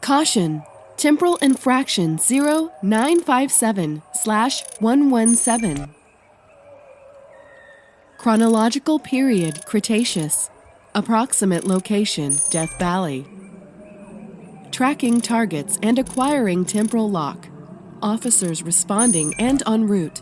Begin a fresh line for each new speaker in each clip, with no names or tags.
Caution! Temporal infraction 0957/117. Chronological period Cretaceous. Approximate location Death Valley. Tracking targets and acquiring temporal lock. Officers responding and en route.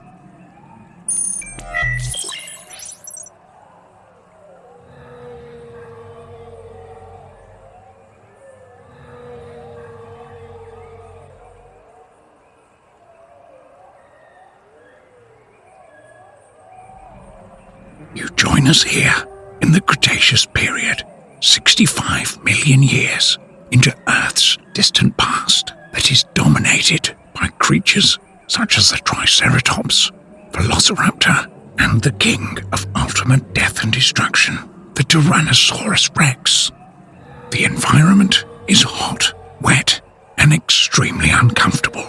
You join us here in the Cretaceous period, 65 million years into Earth's distant past that is dominated by creatures such as the Triceratops, Velociraptor, and the king of ultimate death and destruction, the Tyrannosaurus Rex. The environment is hot, wet, and extremely uncomfortable.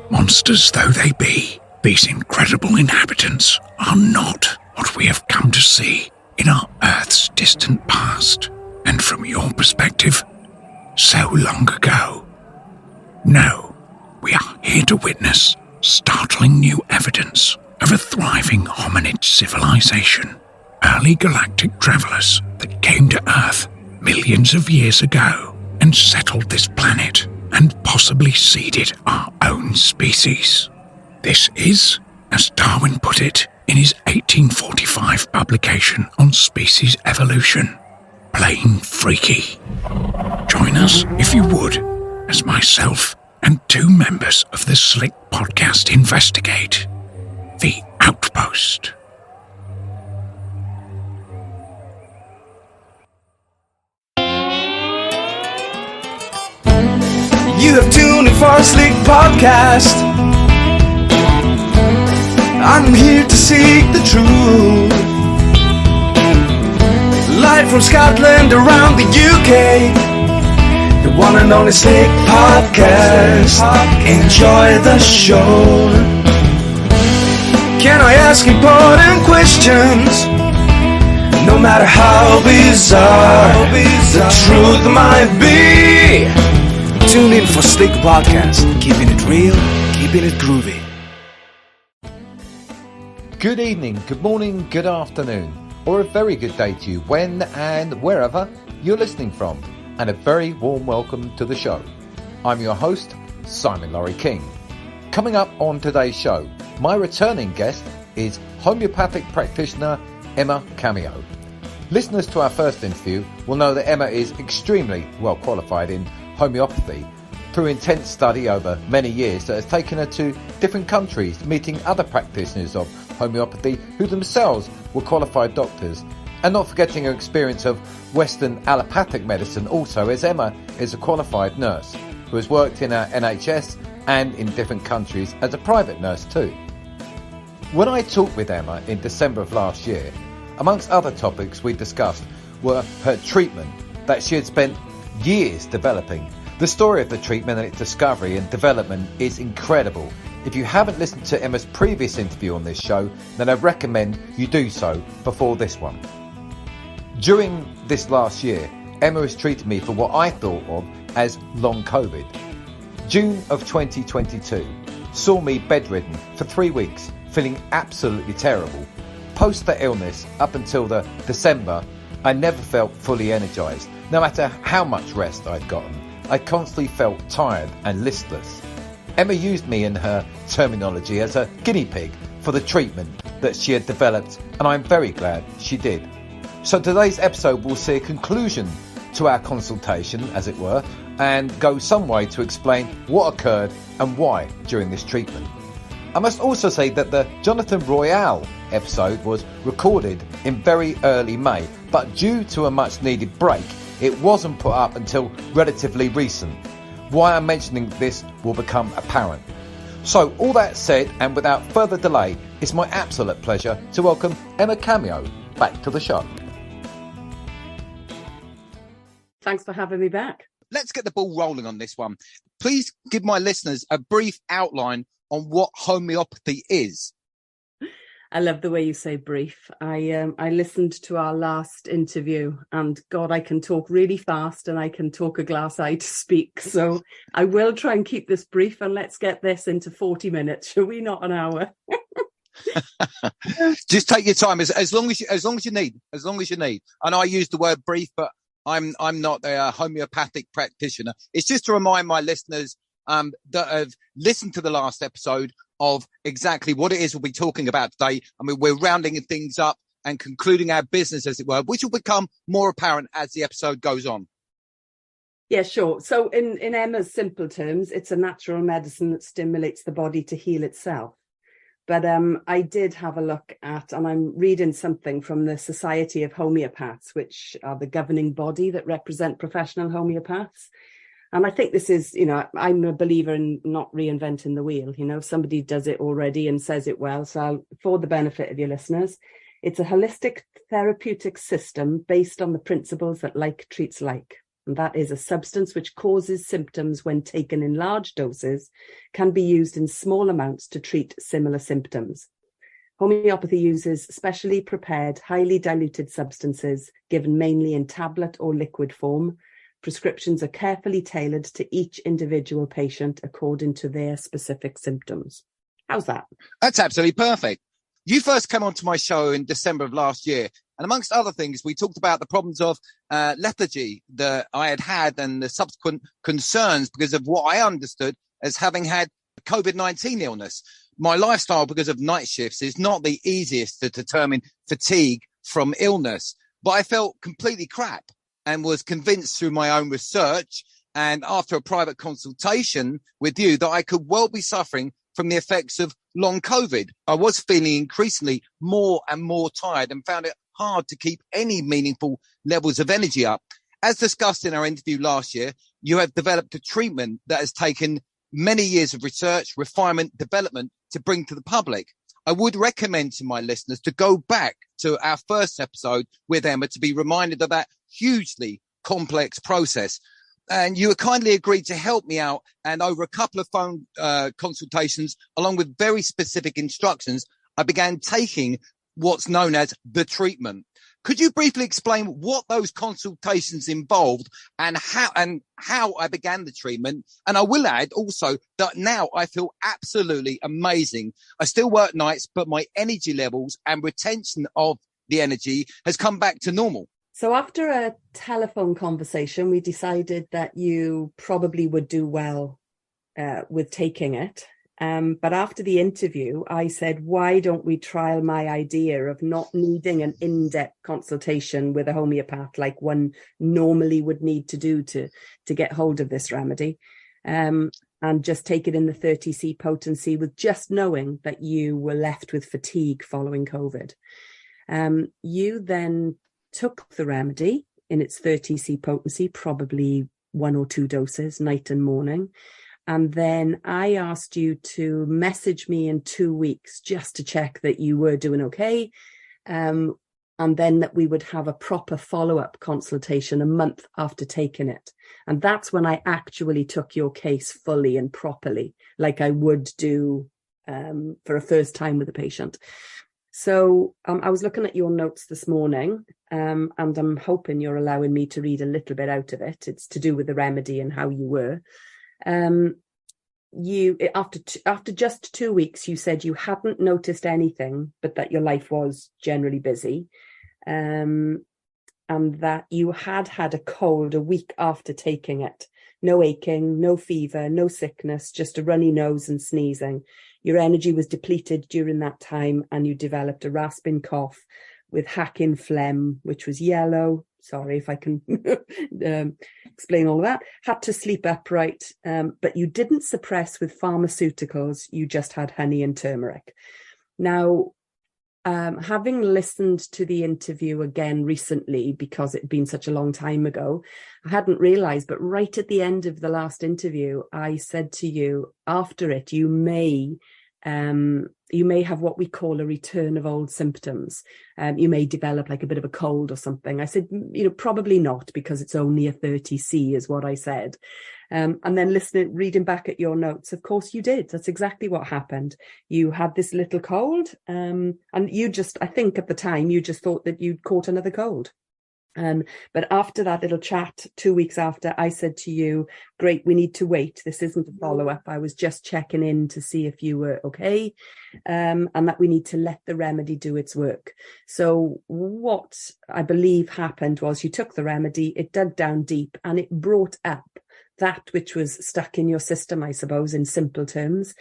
Monsters though they be, these incredible inhabitants are not what we have come to see in our Earth's distant past, and from your perspective, so long ago. No, we are here to witness startling new evidence of a thriving hominid civilization, early galactic travelers that came to Earth millions of years ago and settled this planet and possibly seeded our own species. This is, as Darwin put it in his 1845 publication on species evolution, plain freaky. Join us, if you would, as myself and two members of the Slick podcast investigate the Outpost.
You have tuned in for a Slick podcast. I'm here to seek the truth. Live from Scotland around the UK, the one and only Slick Podcast. Enjoy the show. Can I ask important questions? No matter how bizarre the truth might be. Tune in for Slick Podcast. Keeping it real, keeping it groovy.
Good evening, good morning, good afternoon, or a very good day to you when and wherever you're listening from, and a very warm welcome to the show. I'm your host, Simon Laurie King. Coming up on today's show, my returning guest is homeopathic practitioner Emma Kamio. Listeners to our first interview will know that Emma is extremely well qualified in homeopathy through intense study over many years that has taken her to different countries, meeting other practitioners of homeopathy who themselves were qualified doctors, and not forgetting her experience of Western allopathic medicine also, as Emma is a qualified nurse who has worked in our NHS and in different countries as a private nurse too. When I talked with Emma in December of last year, amongst other topics we discussed were her treatment that she had spent years developing. The story of the treatment and its discovery and development is incredible. If you haven't listened to Emma's previous interview on this show, then I recommend you do so before this one. During this last year, Emma has treated me for what I thought of as long COVID. June of 2022 saw me bedridden for 3 weeks, feeling absolutely terrible. Post the illness, up until the December, I never felt fully energised. No matter how much rest I'd gotten, I constantly felt tired and listless. Emma used me in her terminology as a guinea pig for the treatment that she had developed, and I'm very glad she did. So today's episode will see a conclusion to our consultation, as it were, and go some way to explain what occurred and why during this treatment. I must also say that the Jonathan Royale episode was recorded in very early May, but due to a much needed break, it wasn't put up until relatively recent. Why I'm mentioning this will become apparent. So all that said, and without further delay, it's my absolute pleasure to welcome Emma Kamio back to the show.
Thanks for having me back.
Let's get the ball rolling on this one. Please give my listeners a brief outline on what homeopathy is.
I love the way you say brief. I listened to our last interview, and God, I can talk really fast and I can talk a glass eye to speak. So I will try and keep this brief, and let's get this into 40 minutes, shall we? Not an hour.
Just take your time, as long as you need. I know I use the word brief, but I'm not a homeopathic practitioner. It's just to remind my listeners that have listened to the last episode of exactly what it is we'll be talking about today. I mean, we're rounding things up and concluding our business, as it were, which will become more apparent as the episode goes on.
Yeah, sure. So in Emma's simple terms, it's a natural medicine that stimulates the body to heal itself. But I did have a look at, and I'm reading something from the Society of Homeopaths, which are the governing body that represent professional homeopaths. And I think this is, I'm a believer in not reinventing the wheel. If somebody does it already and says it well, so for the benefit of your listeners, it's a holistic therapeutic system based on the principles that like treats like. And that is a substance which causes symptoms when taken in large doses, can be used in small amounts to treat similar symptoms. Homeopathy uses specially prepared, highly diluted substances given mainly in tablet or liquid form. Prescriptions are carefully tailored to each individual patient according to their specific symptoms. How's that?
That's absolutely perfect. You first came onto my show in December of last year, and amongst other things, we talked about the problems of lethargy that I had and the subsequent concerns because of what I understood as having had COVID-19 illness. My lifestyle, because of night shifts, is not the easiest to determine fatigue from illness, but I felt completely crap and was convinced through my own research and after a private consultation with you that I could well be suffering from the effects of long COVID. I was feeling increasingly more and more tired and found it hard to keep any meaningful levels of energy up. As discussed in our interview last year, you have developed a treatment that has taken many years of research, refinement, development to bring to the public. I would recommend to my listeners to go back to our first episode with Emma to be reminded of that hugely complex process. And you kindly agreed to help me out. And over a couple of phone consultations, along with very specific instructions, I began taking what's known as the treatment. Could you briefly explain what those consultations involved and how I began the treatment? And I will add also that now I feel absolutely amazing. I still work nights, but my energy levels and retention of the energy has come back to normal.
So after a telephone conversation, we decided that you probably would do well with taking it. But after the interview, I said, why don't we trial my idea of not needing an in-depth consultation with a homeopath like one normally would need to do to get hold of this remedy, and just take it in the 30C potency with just knowing that you were left with fatigue following COVID. You then took the remedy in its 30C potency, probably 1 or 2 doses, night and morning. And then I asked you to message me in 2 weeks just to check that you were doing okay. And then that we would have a proper follow-up consultation a month after taking it. And that's when I actually took your case fully and properly, like I would do for a first time with a patient. So I was looking at your notes this morning, and I'm hoping you're allowing me to read a little bit out of it. It's to do with the remedy and how you were. You after just 2 weeks, you said you hadn't noticed anything, but that your life was generally busy, and that you had a cold a week after taking it. No aching, no fever, no sickness, just a runny nose and sneezing. Your energy was depleted during that time, and you developed a rasping cough with hacking phlegm, which was yellow. Sorry if I can explain all of that. Had to sleep upright, but you didn't suppress with pharmaceuticals. You just had honey and turmeric. Now, having listened to the interview again recently, because it'd been such a long time ago, I hadn't realized, but right at the end of the last interview, I said to you, after it, you may have what we call a return of old symptoms. You may develop like a bit of a cold or something. I said, probably not, because it's only a 30C is what I said. And then reading back at your notes, of course you did. That's exactly what happened. You had this little cold, and I think at the time, you just thought that you'd caught another cold. But after that little chat, 2 weeks after, I said to you, great, we need to wait. This isn't a follow-up. I was just checking in to see if you were okay, and that we need to let the remedy do its work. So what I believe happened was you took the remedy, it dug down deep, and it brought up that which was stuck in your system, I suppose, in simple terms.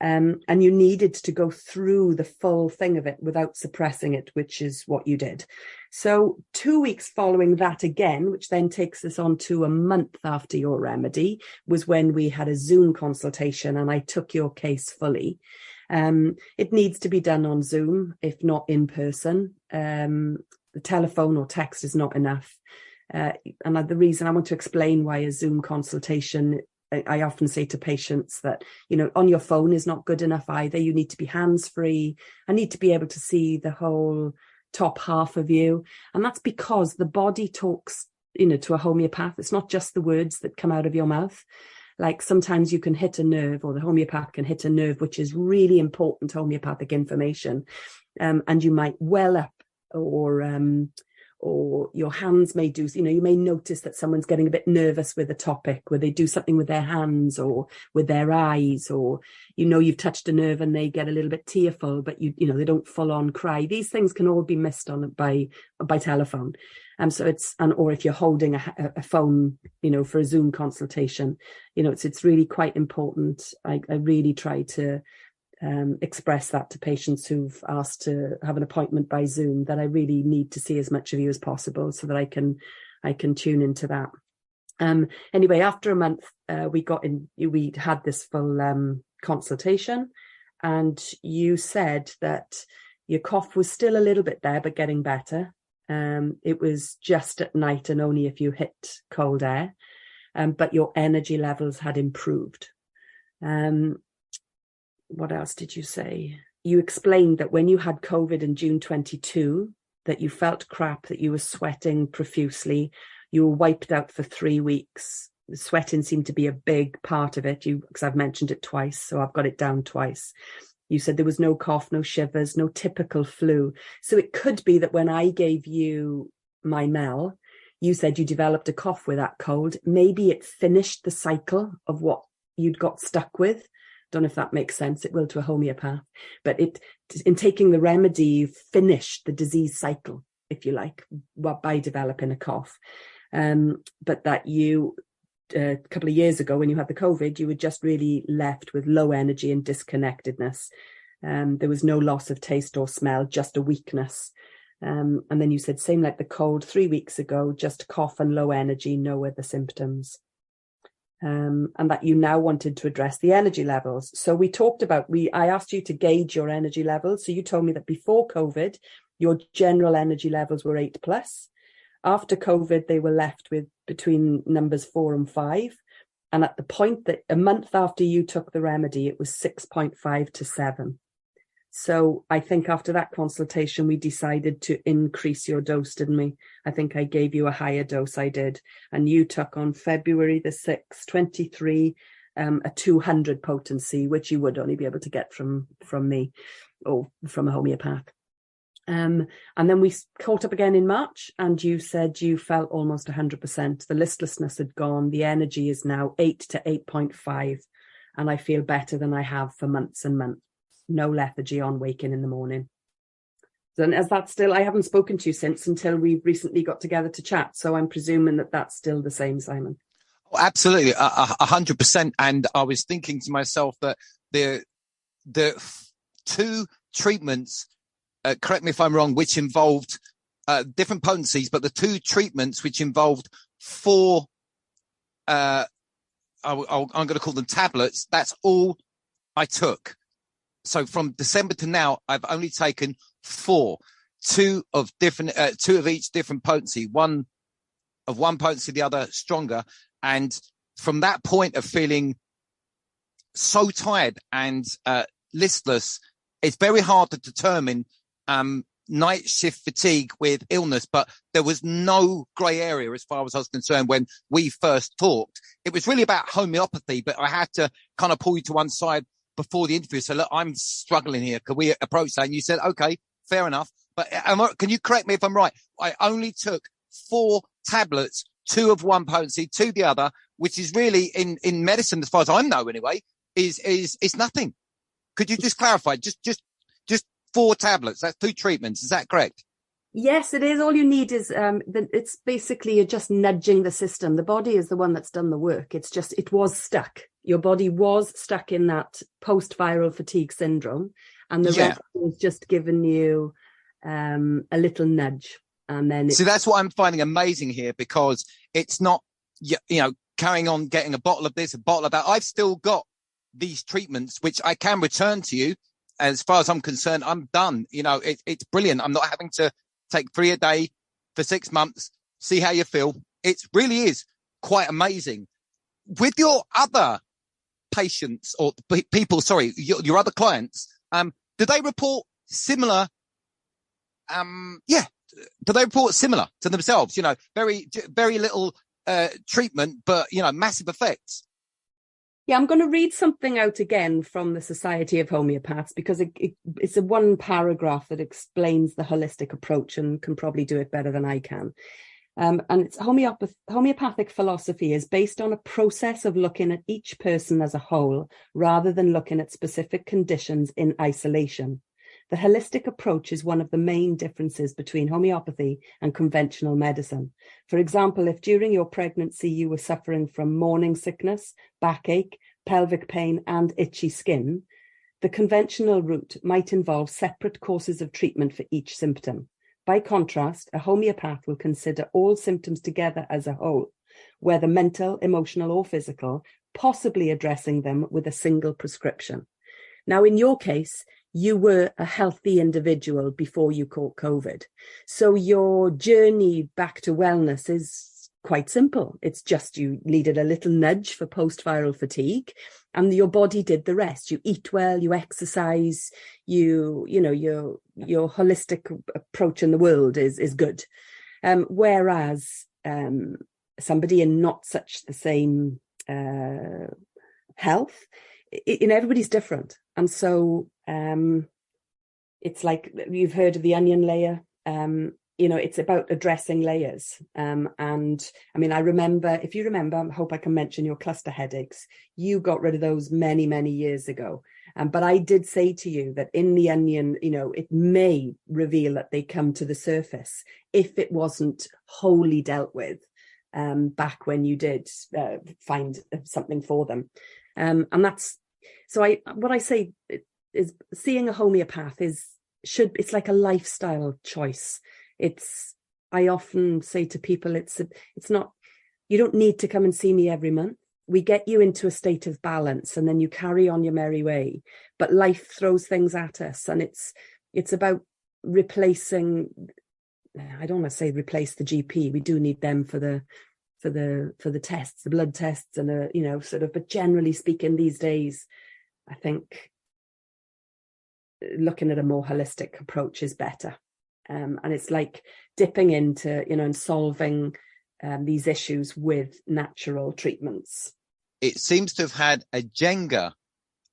And you needed to go through the full thing of it without suppressing it, which is what you did. So 2 weeks following that again, which then takes us on to a month after your remedy, was when we had a Zoom consultation and I took your case fully. It needs to be done on Zoom, if not in person. The telephone or text is not enough. And the reason I want to explain why a Zoom consultation, I often say to patients that, on your phone is not good enough either. You need to be hands-free. I need to be able to see the whole top half of you. And that's because the body talks, to a homeopath. It's not just the words that come out of your mouth. Like sometimes you can hit a nerve, or the homeopath can hit a nerve, which is really important homeopathic information. And you might well up, or your hands may do, you may notice that someone's getting a bit nervous with a topic, where they do something with their hands or with their eyes, or, you've touched a nerve and they get a little bit tearful, but they don't full on cry. These things can all be missed on by telephone. Or if you're holding a phone, for a Zoom consultation, it's really quite important. I really try to express that to patients who've asked to have an appointment by Zoom, that I really need to see as much of you as possible so that I can tune into that. Anyway, after a month, we had this full consultation, and you said that your cough was still a little bit there, but getting better. It was just at night and only if you hit cold air, but your energy levels had improved. What else did you say? You explained that when you had COVID in June 22, that you felt crap, that you were sweating profusely, you were wiped out for 3 weeks. The sweating seemed to be a big part of it, because I've mentioned it twice, so I've got it down twice. You said there was no cough, no shivers, no typical flu. So it could be that when I gave you my Mel, you said you developed a cough with that cold. Maybe it finished the cycle of what you'd got stuck with. Don't know if that makes sense. It will to a homeopath, but in taking the remedy, you finished the disease cycle, if you like, by developing a cough. But that you, a couple of years ago when you had the COVID, you were just really left with low energy and disconnectedness. There was no loss of taste or smell, just a weakness. And then you said, same like the cold 3 weeks ago, just cough and low energy, no other symptoms. And that you now wanted to address the energy levels. So we talked about, I asked you to gauge your energy levels. So you told me that before COVID, your general energy levels were 8+. After COVID, they were left with between numbers 4 and 5. And at the point that a month after you took the remedy, it was 6.5 to 7. So I think after that consultation, we decided to increase your dose, didn't we? I think I gave you a higher dose, I did. And you took on February the 6th, 23, a 200 potency, which you would only be able to get from me or from a homeopath. And then we caught up again in March, and you said you felt almost 100%. The listlessness had gone. The energy is now 8 to 8.5. And I feel better than I have for months and months. No lethargy on waking in the morning. And as that's still, I haven't spoken to you since until we recently got together to chat. So I'm presuming that that's still the same, Simon.
Oh, absolutely, 100%. And I was thinking to myself that the two treatments, correct me if I'm wrong, which involved different potencies, but the two treatments which involved 4, I'm going to call them tablets. That's all I took. So from December to now, I've only taken 4, 2 of each different potency, one potency, the other stronger. And from that point of feeling so tired and listless, it's very hard to determine night shift fatigue with illness, but there was no grey area as far as I was concerned when we first talked. It was really about homeopathy, but I had to kind of pull you to one side before the interview. So look, I'm struggling here. Can we approach that? And you said, okay, fair enough. But can you correct me if I'm right? I only took 4 tablets, 2 of one potency, 2 the other, which is really in medicine, as far as I know anyway, is nothing. Could you just clarify? Just 4 tablets. That's 2 treatments. Is that correct?
Yes, it is. All you need is it's basically you're just nudging the system. The body is the one that's done the work. It's just it was stuck. Your body was stuck in that post-viral fatigue syndrome, and the rest is just giving you a little nudge. And then
see, that's what I'm finding amazing here, because it's not carrying on getting a bottle of this, a bottle of that. I've still got these treatments which I can return to you. As far as I'm concerned, I'm done. It's brilliant. I'm not having to take 3 a day for 6 months, see how you feel. It really is quite amazing. With your other patients or people, sorry, your other clients, do they report similar? Do they report similar to themselves? Very, very little treatment, but massive effects.
Yeah, I'm going to read something out again from the Society of Homeopaths, because it's a 1 paragraph that explains the holistic approach and can probably do it better than I can. And it's homeopathic philosophy is based on a process of looking at each person as a whole, rather than looking at specific conditions in isolation. The holistic approach is one of the main differences between homeopathy and conventional medicine. For example, if during your pregnancy you were suffering from morning sickness, backache, pelvic pain, and itchy skin, the conventional route might involve separate courses of treatment for each symptom. By contrast, a homeopath will consider all symptoms together as a whole, whether mental, emotional, or physical, possibly addressing them with a single prescription. Now, in your case, you were a healthy individual before you caught COVID. So your journey back to wellness is quite simple. It's just you needed a little nudge for post-viral fatigue, and your body did the rest. You eat well, you exercise, your holistic approach in the world is good. Whereas somebody in not such the same health, everybody's different. And so it's like you've heard of the onion layer. It's about addressing layers. And I mean, if you remember, I hope I can mention your cluster headaches. You got rid of those many, many years ago. But I did say to you that in the onion, it may reveal that they come to the surface if it wasn't wholly dealt with back when you did find something for them. And that's, so what I say is seeing a homeopath it's like a lifestyle choice. I often say to people, it's not, you don't need to come and see me every month. We get you into a state of balance and then you carry on your merry way. But life throws things at us, and it's about replacing, I don't want to say replace the GP. We do need them for the tests, the blood tests, and but generally speaking these days, I think looking at a more holistic approach is better. And it's like dipping into, and solving these issues with natural treatments.
It seems to have had a Jenga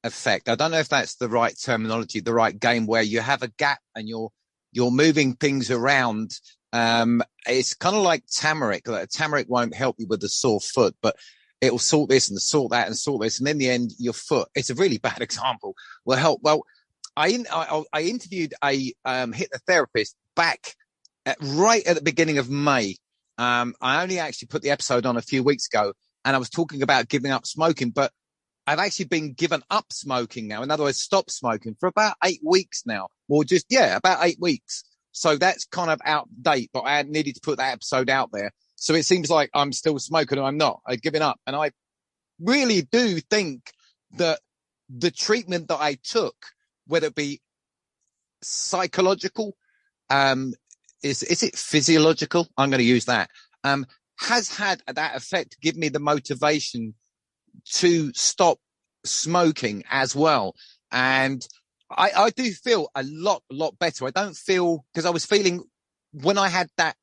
effect. I don't know if that's the right terminology, the right game, where you have a gap and you're moving things around. It's kind of like turmeric. Turmeric won't help you with a sore foot, but it will sort this and sort that and sort this. And in the end, your foot, it's a really bad example, will help. Well, I interviewed a hypnotherapist back right at the beginning of May. I only actually put the episode on a few weeks ago, and I was talking about giving up smoking, but I've actually been given up smoking now. In other words, stopped smoking for about 8 weeks now, or about 8 weeks. So that's kind of out of date, but I needed to put that episode out there. So it seems like I'm still smoking and I'm not. I've given up. And I really do think that the treatment that I took, whether it be psychological, is it physiological? I'm going to use that. Has had that effect, give me the motivation to stop smoking as well. And I do feel a lot better. I don't feel, because I was feeling when I had that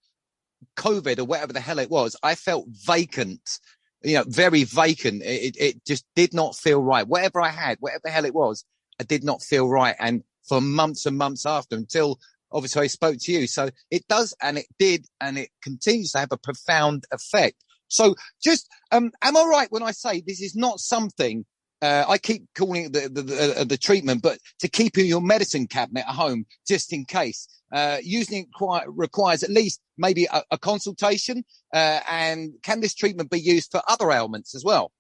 COVID or whatever the hell it was, I felt vacant, very vacant. It just did not feel right. Whatever I had, whatever the hell it was, I did not feel right. And for months and months after, until obviously I spoke to you. So it does, and it did, and it continues to have a profound effect. So just, am I right when I say this is not something, I keep calling it the treatment, but to keep in your medicine cabinet at home, just in case. Using it requires at least maybe a consultation. And can this treatment be used for other ailments as well?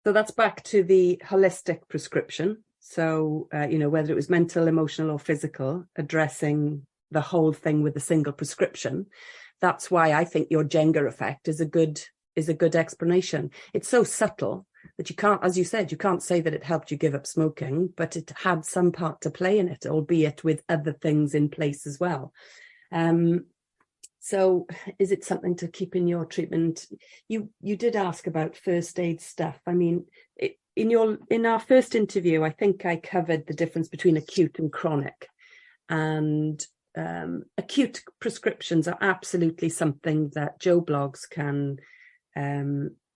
So that's back to the holistic prescription. So, whether it was mental, emotional or physical, addressing the whole thing with a single prescription. That's why I think your Jenga effect is a good explanation. It's so subtle that you can't, as you said, you can't say that it helped you give up smoking, but it had some part to play in it, albeit with other things in place as well. So is it something to keep in your treatment? You did ask about first aid stuff. I mean, in our first interview, I think I covered the difference between acute and chronic. And acute prescriptions are absolutely something that Joe Bloggs can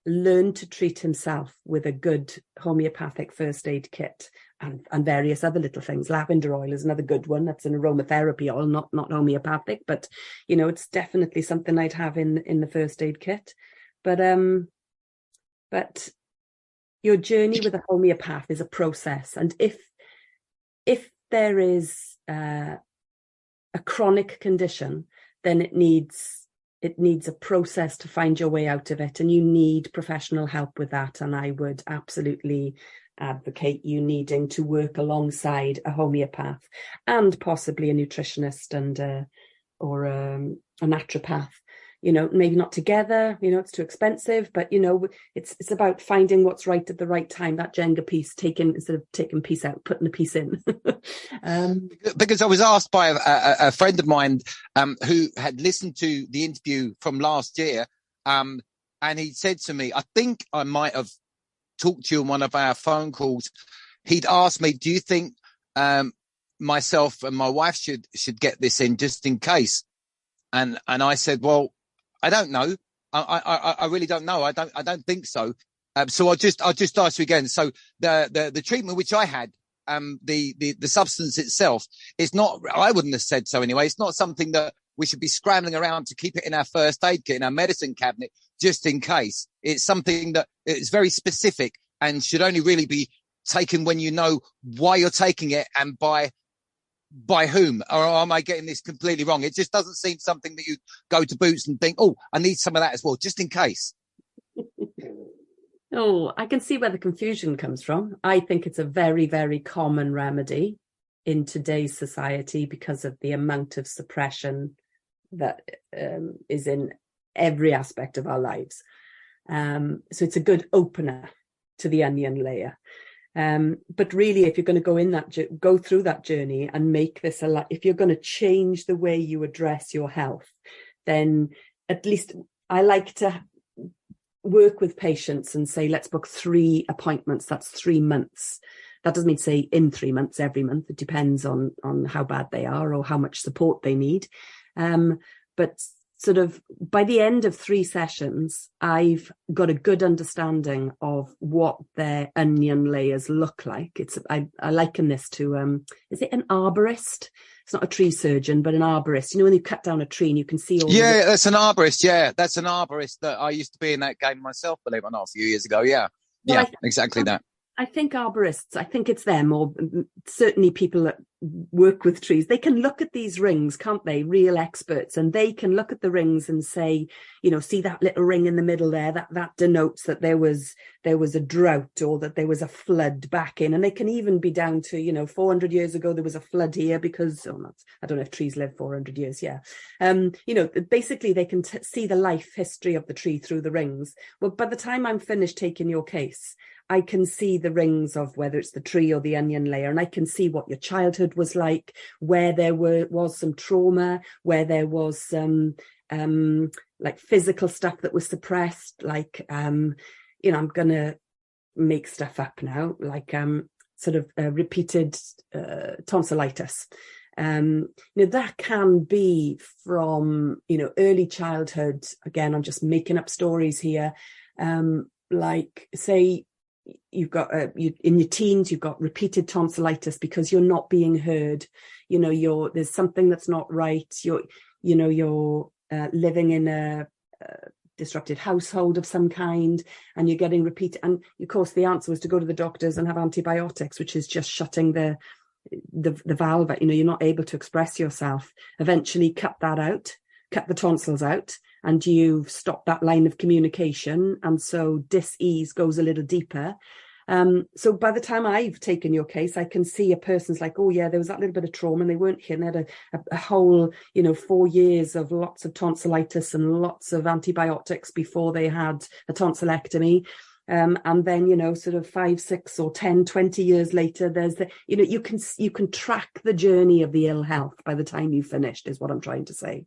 learn to treat himself with a good homeopathic first aid kit and various other little things. Lavender oil is another good one. That's an aromatherapy oil, not homeopathic, but it's definitely something I'd have in the first aid kit. But your journey with a homeopath is a process, and if there is a chronic condition, then it needs a process to find your way out of it, and you need professional help with that. And I would absolutely advocate you needing to work alongside a homeopath and possibly a nutritionist or a naturopath. Maybe not together, it's too expensive, but it's about finding what's right at the right time. That Jenga piece, instead of taking piece out, putting a piece in.
Because I was asked by a friend of mine who had listened to the interview from last year, and he said to me, I think I might have talked to you on one of our phone calls. He'd asked me, do you think myself and my wife should get this in just in case? And I said, well, I don't know. I really don't know. I don't think so. So I'll just ask you again. So the treatment which I had, the substance itself is not, I wouldn't have said so anyway. It's not something that we should be scrambling around to keep it in our first aid kit, in our medicine cabinet, just in case. It's something that is very specific and should only really be taken when you know why you're taking it and by whom. Or am I getting this completely wrong? It just doesn't seem something that you go to Boots and think, oh, I need some of that as well, just in case.
Oh, I can see where the confusion comes from. I think it's a very, very common remedy in today's society because of the amount of suppression that is in every aspect of our lives. So it's a good opener to the onion layer. But really, if you're going to go through that journey and make this if you're going to change the way you address your health, then at least I like to work with patients and say, let's book 3 appointments. That's 3 months. That doesn't mean say in 3 months, every month. It depends on how bad they are or how much support they need. But sort of by the end of 3 sessions, I've got a good understanding of what their onion layers look like. I liken this to, is it an arborist? It's not a tree surgeon, but an arborist. When you cut down a tree and you can see all
that's an arborist. Yeah, that's an arborist that I used to be in that game myself, believe it or not, a few years ago. Yeah, well, exactly that.
I think arborists, I think it's them, or certainly people that work with trees, they can look at these rings, can't they? Real experts, and they can look at the rings and say, see that little ring in the middle there, that denotes that there was a drought or that there was a flood back in. And they can even be down to, 400 years ago, there was a flood here because, I don't know if trees live 400 years. Yeah. Basically they can see the life history of the tree through the rings. Well, by the time I'm finished taking your case, I can see the rings of whether it's the tree or the onion layer, and I can see what your childhood was like, where there was some trauma, where there was some like physical stuff that was suppressed, like I'm gonna make stuff up now, like sort of repeated tonsillitis. That can be from, early childhood. Again, I'm just making up stories here. Like, say, you've got in your teens, you've got repeated tonsillitis because you're not being heard. There's something that's not right. You're living in a disrupted household of some kind, and you're getting repeated. And of course, the answer was to go to the doctors and have antibiotics, which is just shutting the valve. You're not able to express yourself. Eventually, cut the tonsils out, and you've stopped that line of communication, and so dis-ease goes a little deeper. So by the time I've taken your case, I can see a person's like, oh yeah, there was that little bit of trauma, and they weren't here, and they had a whole 4 years of lots of tonsillitis and lots of antibiotics before they had a tonsillectomy. And then, sort of 5, 6 or 10, 20 years later, there's you can track the journey of the ill health by the time you've finished, is what I'm trying to say.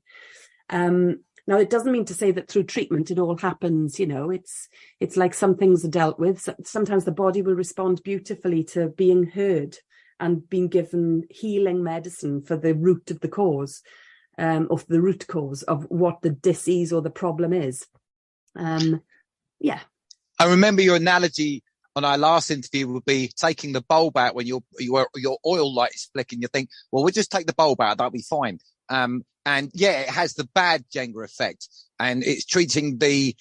Now, it doesn't mean to say that through treatment it all happens. It's like some things are dealt with. Sometimes the body will respond beautifully to being heard and being given healing medicine for the root of the cause, of the root cause of what the disease or the problem is. Yeah.
I remember your analogy on our last interview would be taking the bulb out when your oil light is flicking. You think, well, we'll just take the bulb out, that'll be fine. And yeah, it has the bad Jenga effect, and it's treating the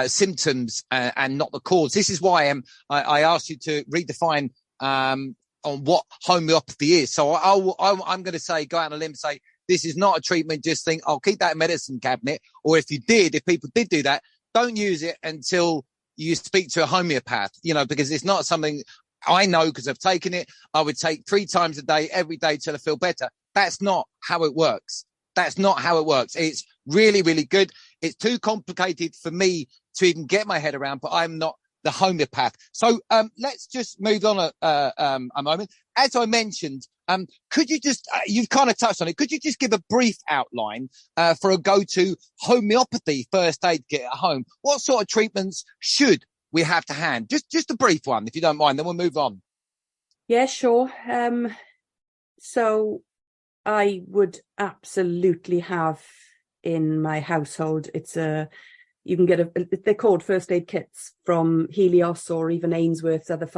symptoms and not the cause. This is why I asked you to redefine on what homeopathy is. So I'm going to say, go out on a limb, say this is not a treatment. Just think, I'll keep that in medicine cabinet. Or if people did do that, don't use it until you speak to a homeopath, because it's not something I know, because I've taken it. I would take 3 times a day, every day, till I feel better. That's not how it works. It's really, really good. It's too complicated for me to even get my head around, but I'm not the homeopath. So let's just move on a moment. As I mentioned, could you just, you've kind of touched on it, could you just give a brief outline for a go-to homeopathy first aid kit at home? What sort of treatments should we have to hand? Just a brief one, if you don't mind, then we'll move on.
Yeah, sure. So I would absolutely have in my household, you can get they're called first aid kits from Helios or even Ainsworth's, other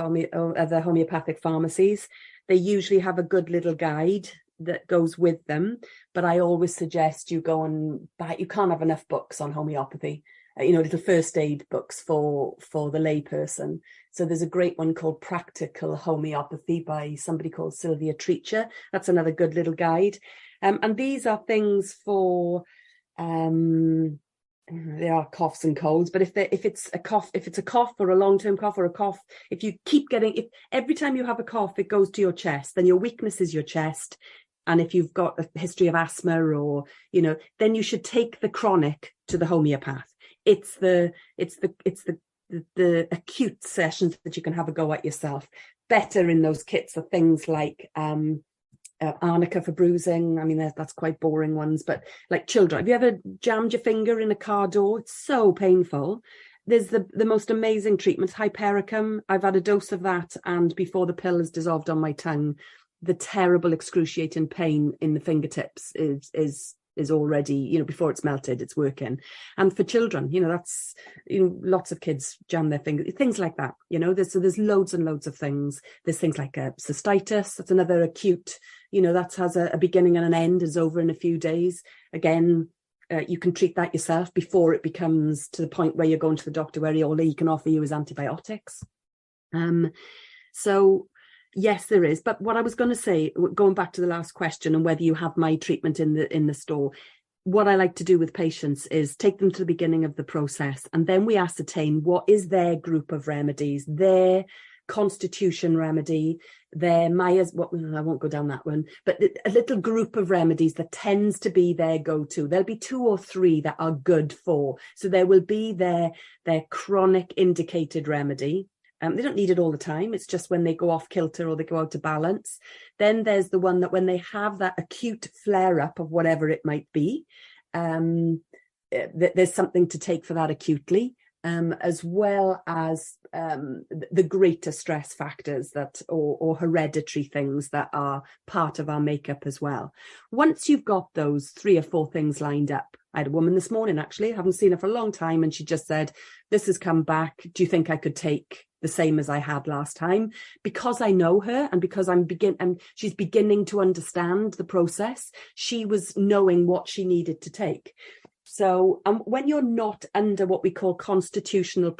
homeopathic pharmacies. They usually have a good little guide that goes with them, but I always suggest you go and buy. You can't have enough books on homeopathy, little first aid books for the layperson. So there's a great one called Practical Homeopathy by somebody called Sylvia Treacher. That's another good little guide. And these are things for they are coughs and colds, but if it's a cough or a long-term cough or a cough, if you keep if every time you have a cough it goes to your chest, then your weakness is your chest. And if you've got a history of asthma or then you should take the chronic to the homeopath. It's the acute sessions that you can have a go at yourself. Better in those kits are things like arnica for bruising. I mean, that's quite boring ones, but like children, have you ever jammed your finger in a car door? It's so painful. There's the most amazing treatments, hypericum. I've had a dose of that, and before the pill is dissolved on my tongue, the terrible excruciating pain in the fingertips is already, before it's melted, it's working. And for children, that's, lots of kids jam their fingers, things like that, there's loads and loads of things. There's things like cystitis. That's another acute, that has a beginning and an end, is over in a few days. Again, you can treat that yourself before it becomes to the point where you're going to the doctor, where all he can offer you is antibiotics. So yes, there is. But what I was going to say, going back to the last question and whether you have my treatment in the store, what I like to do with patients is take them to the beginning of the process, and then we ascertain what is their group of remedies, their constitution remedy, their Myers, I won't go down that one, but a little group of remedies that tends to be their go-to. There'll be 2 or 3 that are good for. So there will be their chronic indicated remedy. They don't need it all the time. It's just when they go off kilter or they go out of balance. Then there's the one that when they have that acute flare-up of whatever it might be, there's something to take for that acutely. as well as the greater stress factors that or hereditary things that are part of our makeup as well. Once you've got those 3 or 4 things lined up, I had a woman this morning, actually, I haven't seen her for a long time, and she just said, this has come back. Do you think I could take the same as I had last time? Because I know her and because she's beginning to understand the process, she was knowing what she needed to take. So when you're not under what we call constitutional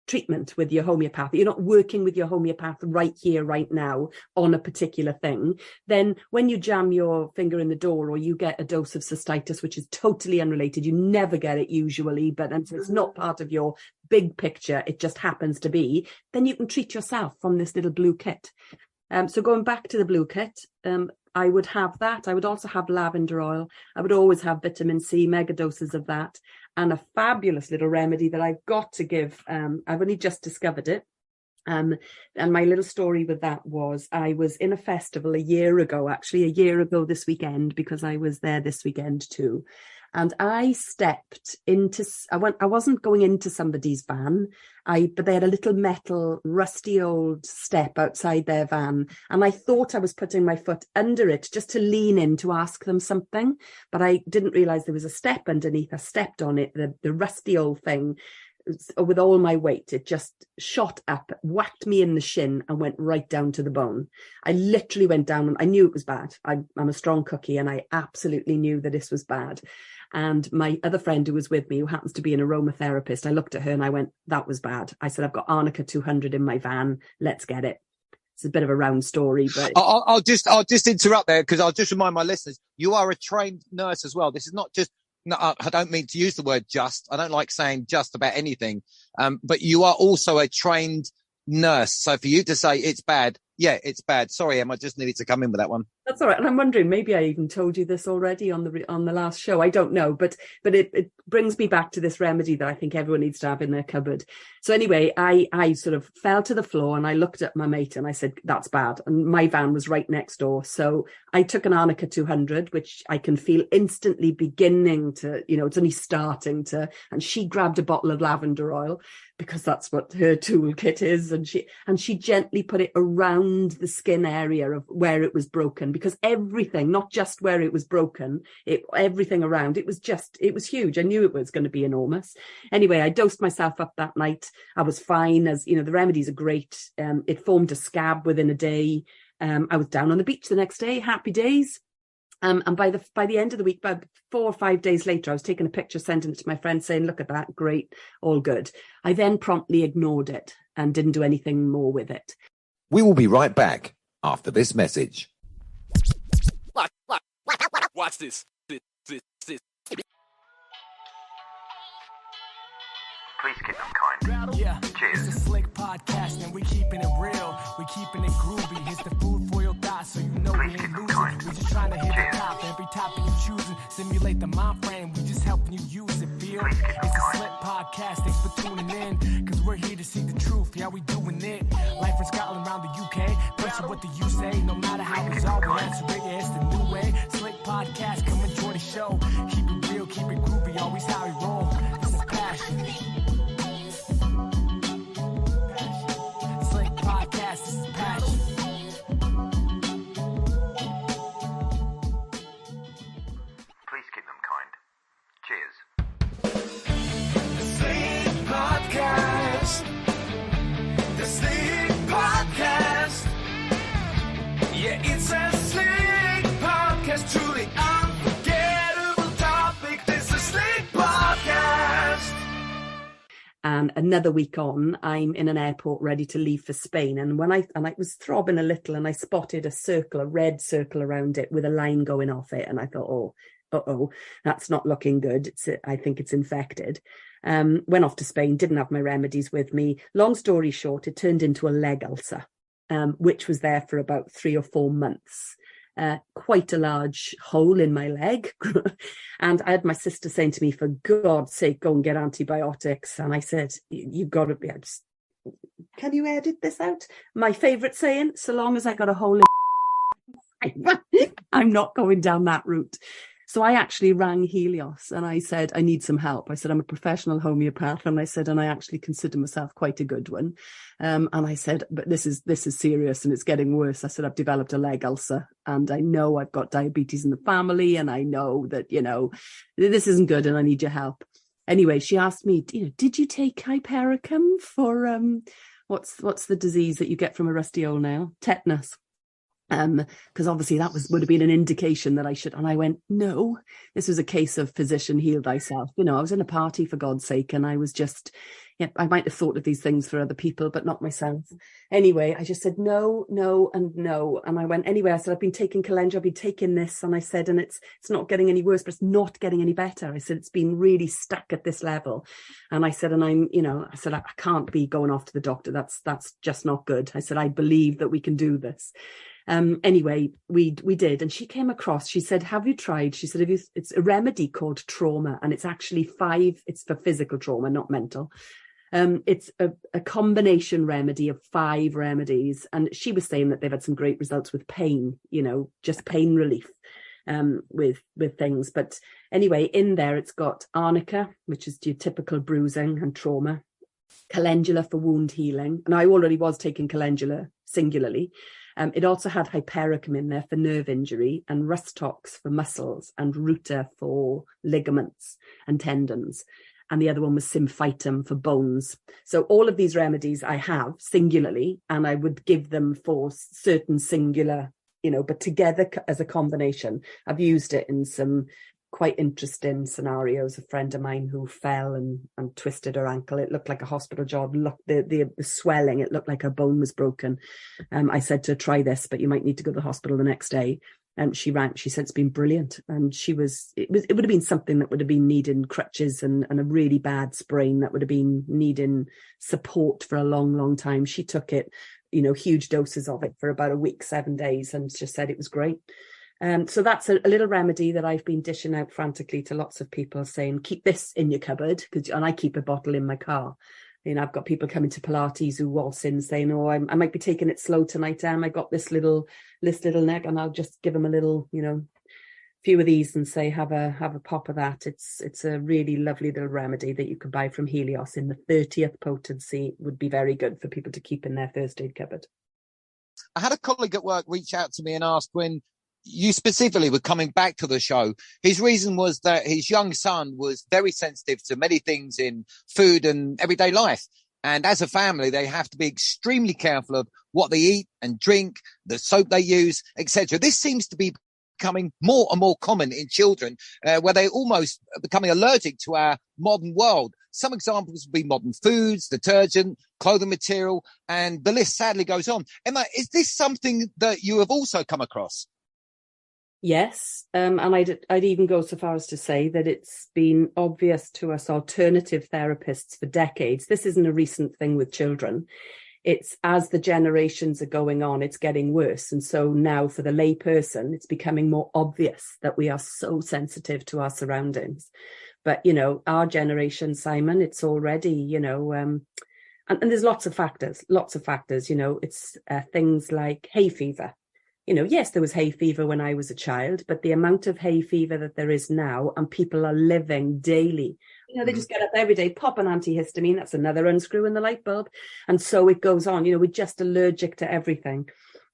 treatment with your homeopath, you're not working with your homeopath right here, right now on a particular thing, then when you jam your finger in the door or you get a dose of cystitis, which is totally unrelated, you never get it usually, but it's not part of your big picture, it just happens to be, then you can treat yourself from this little blue kit. So going back to the blue kit, I would have that. I would also have lavender oil. I would always have vitamin C, mega doses of that, and a fabulous little remedy that I've got to give. I've only just discovered it. And my little story with that was I was in a festival a year ago this weekend, because I was there this weekend too. And I stepped into, I wasn't going into somebody's van, but they had a little metal, rusty old step outside their van. And I thought I was putting my foot under it just to lean in to ask them something. But I didn't realize there was a step underneath. I stepped on it, the rusty old thing. With all my weight, it just shot up, whacked me in the shin and went right down to the bone. I literally went down and I knew it was bad. I'm a strong cookie and I absolutely knew that this was bad. And my other friend who was with me, who happens to be an aromatherapist, I looked at her and I went, that was bad. I said, I've got Arnica 200 in my van. Let's get it. It's a bit of a round story, but
I'll just interrupt there, because I'll just remind my listeners, you are a trained nurse as well. This is not just, no, I don't mean to use the word just. I don't like saying just about anything. But you are also a trained nurse. So for you to say it's bad, yeah, it's bad. Sorry, Em, I just needed to come in with that one.
That's all right. And I'm wondering, maybe I even told you this already on the last show. I don't know, but it brings me back to this remedy that I think everyone needs to have in their cupboard. So anyway, I sort of fell to the floor and I looked at my mate and I said, that's bad. And my van was right next door. So I took an Arnica 200, which I can feel instantly beginning to, it's only starting to, and she grabbed a bottle of lavender oil, because that's what her toolkit is. And she gently put it around the skin area of where it was broken, because everything, not just where it was broken, everything around, it was huge. I knew it was going to be enormous. Anyway, I dosed myself up that night. I was fine, as the remedies are great. It formed a scab within a day. I was down on the beach the next day, happy days. And by the end of the week, about 4 or 5 days later, I was taking a picture, sending it to my friend saying, look at that, great, all good. I then promptly ignored it and didn't do anything more with it.
We will be right back after this message.
Watch this.
Please keep them kind.
Yeah,
Cheers.
It's a slick podcast and we keeping it real. We keeping it groovy. It's the food for your thoughts, so you know
Please
we
keep
ain't
them
losing.
kind.
We just trying to hit
Cheers.
the top. Every topic you choosing, simulate the mind frame. We just helping you use it. Feel
Please keep them
it's a
kind.
slick podcast. Thanks for tuning in, cause we're here to see the truth. Yeah, we doing it. Life in Scotland, around the UK. Pressure, what do you say? No matter how bizarre we answer it, yeah, it's the new way. Slick podcast, come enjoy the show. Keep it real, keep it groovy. Always how we roll. This is passion. Slick podcast, this is passion.
Please keep them kind. Cheers.
The Sleep Podcast. The Sleep Podcast. Yeah, it's a Sleep Podcast. Truly unforgettable topic. This is Sleep Podcast.
And another week on, I'm in an airport ready to leave for Spain. And I was throbbing a little and I spotted a red circle around it with a line going off it. And I thought, that's not looking good. I think it's infected. Went off to Spain, didn't have my remedies with me. Long story short, it turned into a leg ulcer, which was there for about 3 or 4 months. Quite a large hole in my leg. And I had my sister saying to me, for God's sake, go and get antibiotics. And I said, you've got to be, can you edit this out? My favourite saying, so long as I got a hole in I'm not going down that route. So I actually rang Helios and I said, I need some help. I said, I'm a professional homeopath. And I said, and I actually consider myself quite a good one. And I said, but this is serious and it's getting worse. I said, I've developed a leg ulcer and I know I've got diabetes in the family. And I know that, you know, this isn't good and I need your help. Anyway, she asked me, you know, did you take hypericum for, what's the disease that you get from a rusty old nail? Tetanus. Because obviously that would have been an indication that I should. And I went, no, this was a case of physician heal thyself. You know, I was in a party for God's sake. And I was just, I might have thought of these things for other people, but not myself. Anyway, I just said, no, and no. And I went, anyway, I said, I've been taking calendula, I've been taking this. And I said, and it's not getting any worse, but it's not getting any better. I said, it's been really stuck at this level. And I said, and I said, I can't be going off to the doctor. That's just not good. I said, I believe that we can do this. Anyway, we did. And she came across, she said, have you tried? She said, it's a remedy called trauma. And it's actually it's for physical trauma, not mental. It's a combination remedy of 5 remedies. And she was saying that they've had some great results with pain, you know, just pain relief with things. But anyway, in there, it's got arnica, which is your typical bruising and trauma, calendula for wound healing. And I already was taking calendula singularly. It also had hypericum in there for nerve injury and rustox for muscles and ruta for ligaments and tendons. And the other one was symphytum for bones. So all of these remedies I have singularly, and I would give them for certain singular, you know, but together as a combination. I've used it in some quite interesting scenarios. A friend of mine who fell and twisted her ankle. It looked like a hospital job. Look, the swelling, it looked like her bone was broken. I said to her, try this, but you might need to go to the hospital the next day. And she said it's been brilliant. And it would have been something that would have been needing crutches and a really bad sprain that would have been needing support for a long, long time. She took it, you know, huge doses of it for about a week, 7 days, and just said it was great. So that's a little remedy that I've been dishing out frantically to lots of people, saying, keep this in your cupboard, and I keep a bottle in my car. You know, I've got people coming to Pilates who waltz in saying, oh, I might be taking it slow tonight, Em. I got this little neck, and I'll just give them a little, you know, few of these and say, have a pop of that. It's a really lovely little remedy that you could buy from Helios in the 30th potency. Would be very good for people to keep in their first aid cupboard.
I had a colleague at work reach out to me and ask when you specifically were coming back to the show. His reason was that his young son was very sensitive to many things in food and everyday life. And as a family, they have to be extremely careful of what they eat and drink, the soap they use, etc. This seems to be becoming more and more common in children, where they're almost becoming allergic to our modern world. Some examples would be modern foods, detergent, clothing material, and the list sadly goes on. Emma, is this something that you have also come across?
Yes, and I'd even go so far as to say that it's been obvious to us alternative therapists for decades. This isn't a recent thing with children. It's as the generations are going on, it's getting worse. And so now for the lay person, it's becoming more obvious that we are so sensitive to our surroundings. But, you know, our generation, Simon, it's already, you know, and there's lots of factors, you know, it's things like hay fever. You know, yes, there was hay fever when I was a child, but the amount of hay fever that there is now, and people are living daily. You know, they just get up every day, pop an antihistamine. That's another unscrew in the light bulb. And so it goes on. You know, we're just allergic to everything.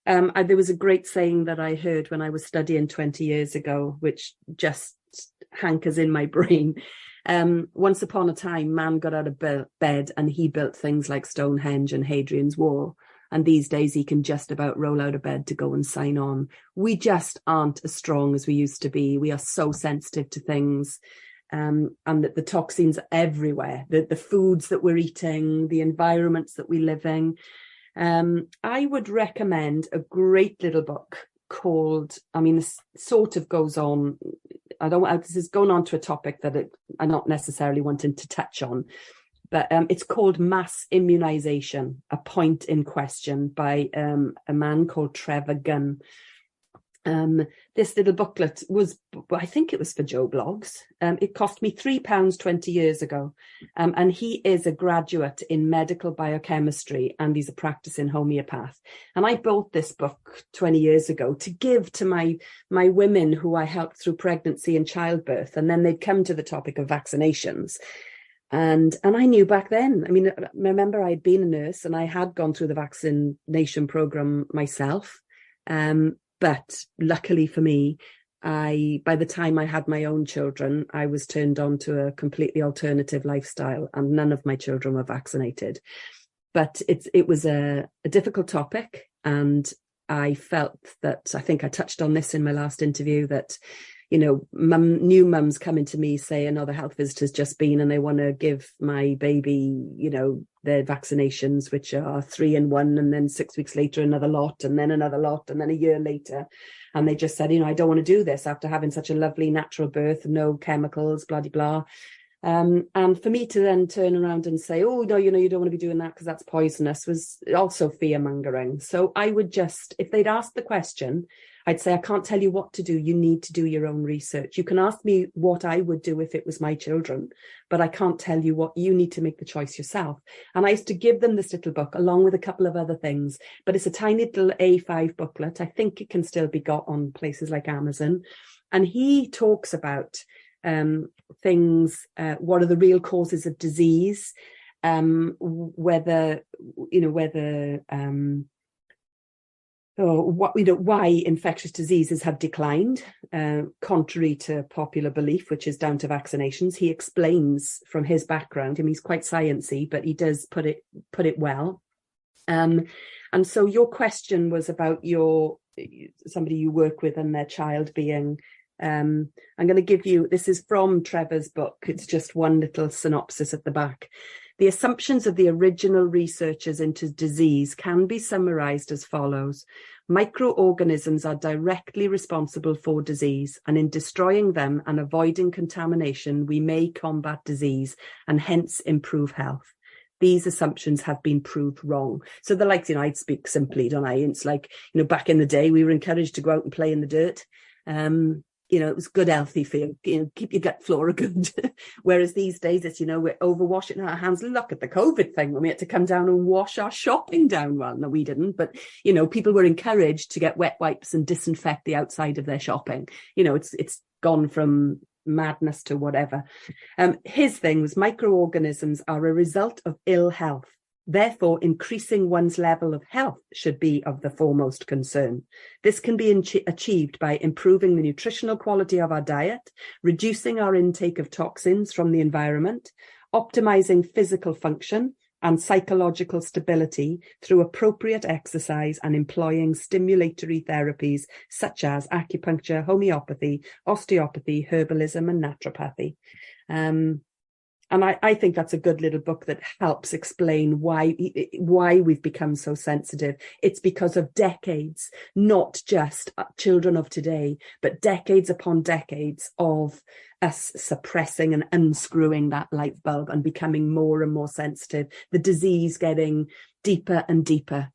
There was a great saying that I heard when I was studying 20 years ago, which just hankers in my brain. Once upon a time, man got out of bed and he built things like Stonehenge and Hadrian's Wall. And these days he can just about roll out of bed to go and sign on. We just aren't as strong as we used to be. We are so sensitive to things. And that the toxins are everywhere, the foods that we're eating, the environments that we live in. I would recommend a great little book called, I mean, this sort of goes on, this is going on to a topic that I'm not necessarily wanting to touch on, but it's called Mass Immunization, A Point in Question by a man called Trevor Gunn. This little booklet was, I think it was for Joe Blogs. It cost me £3 20 years ago. And he is a graduate in medical biochemistry and he's a practicing homeopath. And I bought this book 20 years ago to give to my women who I helped through pregnancy and childbirth. And then they'd come to the topic of vaccinations. And I knew back then, I mean, I remember I'd been a nurse and I had gone through the vaccination program myself. But luckily for me, by the time I had my own children, I was turned on to a completely alternative lifestyle and none of my children were vaccinated. But it was a difficult topic. And I felt that, I think I touched on this in my last interview, that, you know, new mums coming to me saying, oh, the health visitor's just been and they want to give my baby, you know, their vaccinations, which are 3 in 1, and then 6 weeks later, another lot, and then another lot, and then a year later. And they just said, you know, I don't want to do this after having such a lovely natural birth, no chemicals, blah, blah, blah. And for me to then turn around and say, oh, no, you know, you don't want to be doing that because that's poisonous, was also fear mongering. So I would just, if they'd asked the question, I'd say, I can't tell you what to do. You need to do your own research. You can ask me what I would do if it was my children, but I can't tell you what. You need to make the choice yourself. And I used to give them this little book along with a couple of other things, but it's a tiny little A5 booklet. I think it can still be got on places like Amazon. And he talks about things, what are the real causes of disease, why infectious diseases have declined, contrary to popular belief, which is down to vaccinations. He explains from his background. I mean, he's quite sciencey, but he does put it well. And so your question was about somebody you work with and their child being. I'm going to give you. This is from Trevor's book. It's just one little synopsis at the back. The assumptions of the original researchers into disease can be summarized as follows. Microorganisms are directly responsible for disease, and in destroying them and avoiding contamination, we may combat disease and hence improve health. These assumptions have been proved wrong. So they're like, you know, I'd speak simply, don't I? It's like, you know, back in the day, we were encouraged to go out and play in the dirt. You know, it was good, healthy for you, you know, keep your gut flora good. Whereas these days, it's, you know, we're overwashing our hands. Look at the COVID thing when we had to come down and wash our shopping down. Well, no, we didn't. But, you know, people were encouraged to get wet wipes and disinfect the outside of their shopping. You know, it's gone from madness to whatever. His thing was microorganisms are a result of ill health. Therefore, increasing one's level of health should be of the foremost concern. This can be achieved by improving the nutritional quality of our diet, reducing our intake of toxins from the environment, optimizing physical function and psychological stability through appropriate exercise and employing stimulatory therapies such as acupuncture, homeopathy, osteopathy, herbalism, and naturopathy. And I think that's a good little book that helps explain why we've become so sensitive. It's because of decades, not just children of today, but decades upon decades of us suppressing and unscrewing that light bulb and becoming more and more sensitive, the disease getting deeper and deeper.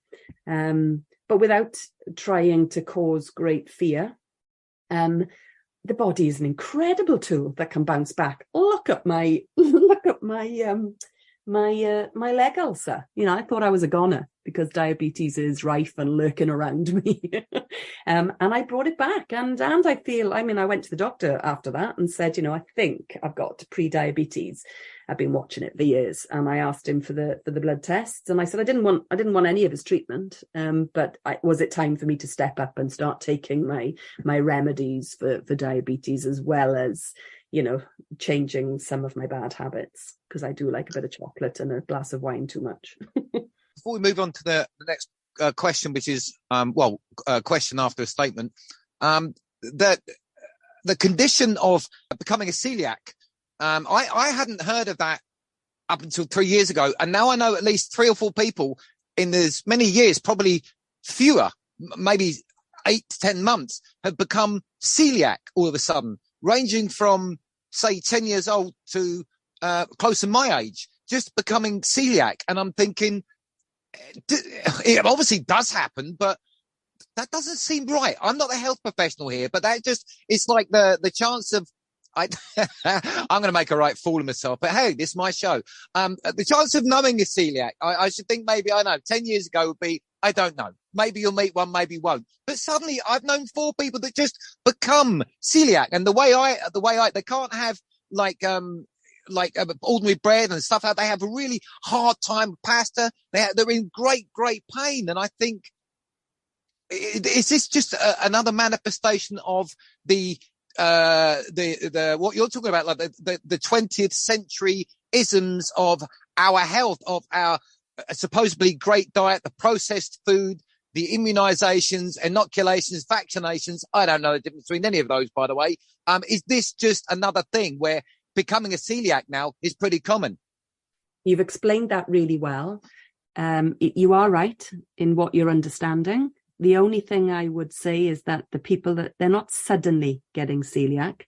But without trying to cause great fear, the body is an incredible tool that can bounce back. Look at my leg ulcer. You know, I thought I was a goner because diabetes is rife and lurking around me. And I brought it back. And I feel, I mean, I went to the doctor after that and said, you know, I think I've got pre-diabetes. I've been watching it for years. And I asked him for the blood tests. And I said, I didn't want any of his treatment. But was it time for me to step up and start taking my remedies for diabetes, as well as, you know, changing some of my bad habits, because I do like a bit of chocolate and a glass of wine too much.
Before we move on to the next question, which is, a question after a statement, that the condition of becoming a celiac, I hadn't heard of that up until 3 years ago. And now I know at least 3 or 4 people in as many years, probably fewer, maybe 8 to 10 months, have become celiac all of a sudden, ranging from, say, 10 years old to close to my age, just becoming celiac. And I'm thinking, it obviously does happen, but that doesn't seem right. I'm not a health professional here, but that just, it's like the chance of, I'm going to make a right fool of myself, but hey, this is my show. The chance of knowing a celiac, I should think maybe, I know, 10 years ago would be, I don't know. Maybe you'll meet one, maybe won't. But suddenly I've known 4 people that just become celiac. And they can't have like ordinary bread and stuff. They have a really hard time with pasta. They're in great pain. And I think, is this just another manifestation of the what you're talking about, like the 20th century isms of our health, of our supposedly great diet, the processed food, the immunizations, inoculations, vaccinations? I don't know the difference between any of those, by the way. Is this just another thing where becoming a celiac now is pretty common?
You've explained that really well. You are right in what you're understanding. The only thing I would say is that the people that they're not suddenly getting celiac.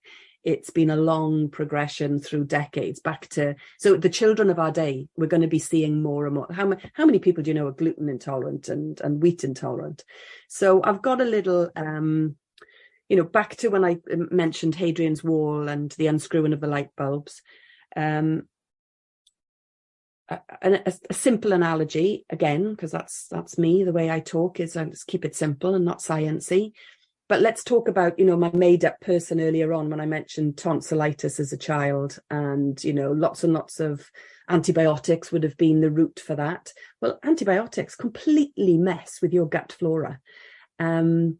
It's been a long progression through decades back to, so the children of our day, we're going to be seeing more and more. How many people do you know are gluten intolerant and wheat intolerant? So I've got a little, back to when I mentioned Hadrian's Wall and the unscrewing of the light bulbs. A simple analogy, again, because that's me, the way I talk is I just keep it simple and not sciencey. But let's talk about, my made up person earlier on when I mentioned tonsillitis as a child, and, lots and lots of antibiotics would have been the route for that. Well, antibiotics completely mess with your gut flora. And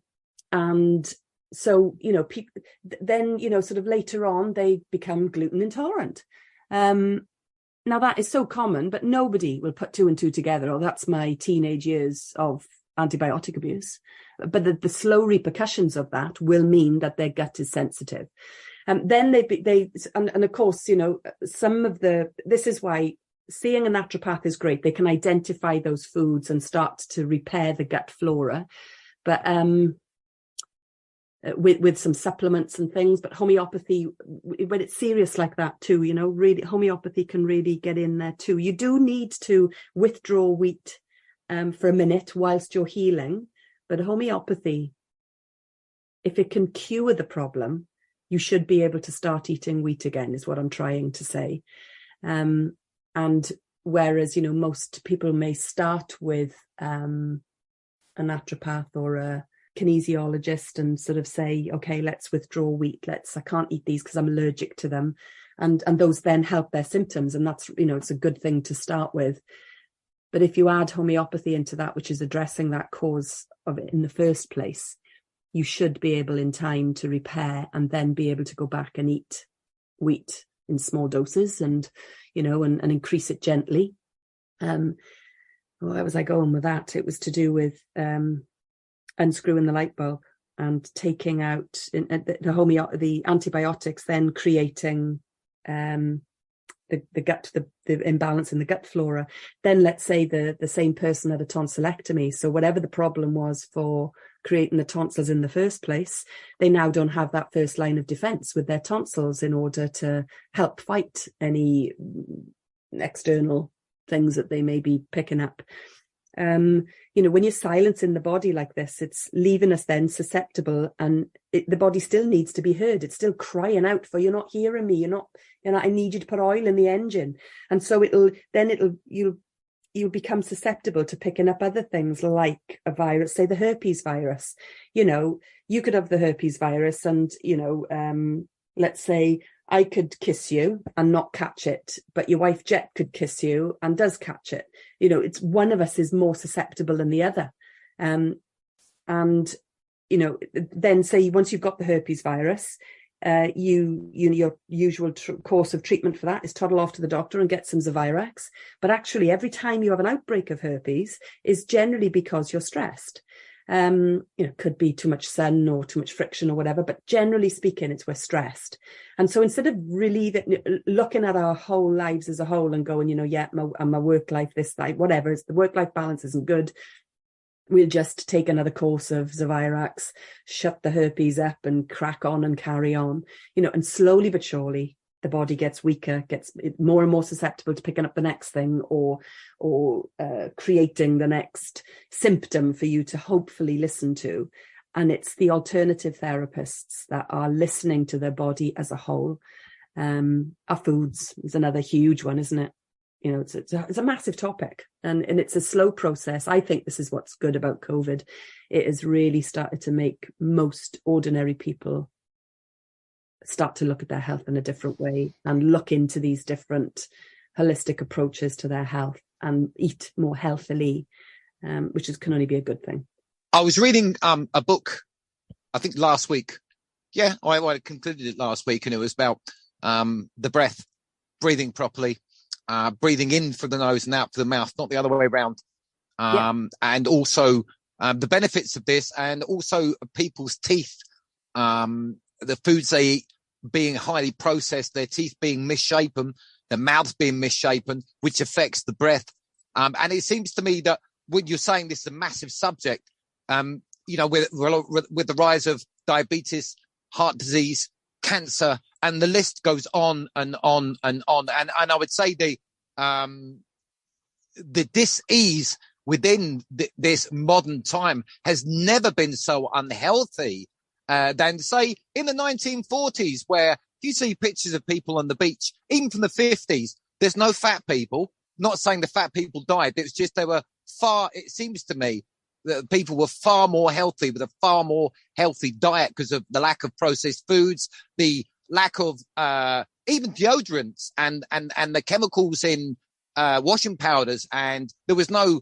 so, people then, sort of later on, they become gluten intolerant. Now that is so common, but nobody will put 2 and 2 together. Oh, that's my teenage years of antibiotic abuse. But the slow repercussions of that will mean that their gut is sensitive. Then and of course, this is why seeing a naturopath is great. They can identify those foods and start to repair the gut flora. But with some supplements and things, but homeopathy, when it's serious like that too, really homeopathy can really get in there too. You do need to withdraw wheat for a minute whilst you're healing, but homeopathy, if it can cure the problem, you should be able to start eating wheat again, is what I'm trying to say. And whereas, most people may start with a naturopath or a kinesiologist and sort of say, okay, let's withdraw wheat. I can't eat these because I'm allergic to them. And those then help their symptoms. And that's, it's a good thing to start with. But if you add homeopathy into that, which is addressing that cause of it in the first place, you should be able in time to repair and then be able to go back and eat wheat in small doses and, and increase it gently. Where was I going with that? It was to do with unscrewing the light bulb and taking out the antibiotics, then creating the imbalance in the gut flora. Then let's say the same person had a tonsillectomy. So whatever the problem was for creating the tonsils in the first place, they now don't have that first line of defense with their tonsils in order to help fight any external things that they may be picking up. When you're silencing the body like this, it's leaving us then susceptible, and the body still needs to be heard. It's still crying out for, you're not hearing me. I need you to put oil in the engine. And so you'll become susceptible to picking up other things like a virus, say the herpes virus. You could have the herpes virus and, let's say I could kiss you and not catch it, but your wife Jet could kiss you and does catch it. It's one of us is more susceptible than the other. And, then say once you've got the herpes virus, your usual course of treatment for that is toddle off to the doctor and get some Zavirax. But actually, every time you have an outbreak of herpes is generally because you're stressed. Could be too much sun or too much friction or whatever, but generally speaking, it's we're stressed. And so instead of really looking at our whole lives as a whole and going, my work life, this life, whatever, the work-life balance isn't good, we'll just take another course of Zavirax, shut the herpes up and crack on and carry on, and slowly but surely the body gets weaker, gets more and more susceptible to picking up the next thing or creating the next symptom for you to hopefully listen to. And it's the alternative therapists that are listening to their body as a whole. Our foods is another huge one, isn't it? You know, it's a massive topic, and it's a slow process. I think this is what's good about COVID. It has really started to make most ordinary people start to look at their health in a different way and look into these different holistic approaches to their health and eat more healthily, which can only be a good thing.
I was reading a book, I think last week. Yeah, I concluded it last week, and it was about the breath, breathing properly, breathing in through the nose and out through the mouth, not the other way around. And also the benefits of this, and also people's teeth, the foods they eat being highly processed, their teeth being misshapen, the mouths being misshapen, which affects the breath. And it seems to me that when you're saying this is a massive subject, you know, with the rise of diabetes, heart disease, cancer, and the list goes on and on and on. And I would say the dis-ease within this modern time has never been so unhealthy than, say, in the 1940s, where you see pictures of people on the beach, even from the 50s, there's no fat people. Not saying the fat people died. It was just it seems to me that people were far more healthy with a far more healthy diet because of the lack of processed foods, the lack of even deodorants and the chemicals in washing powders, and there was no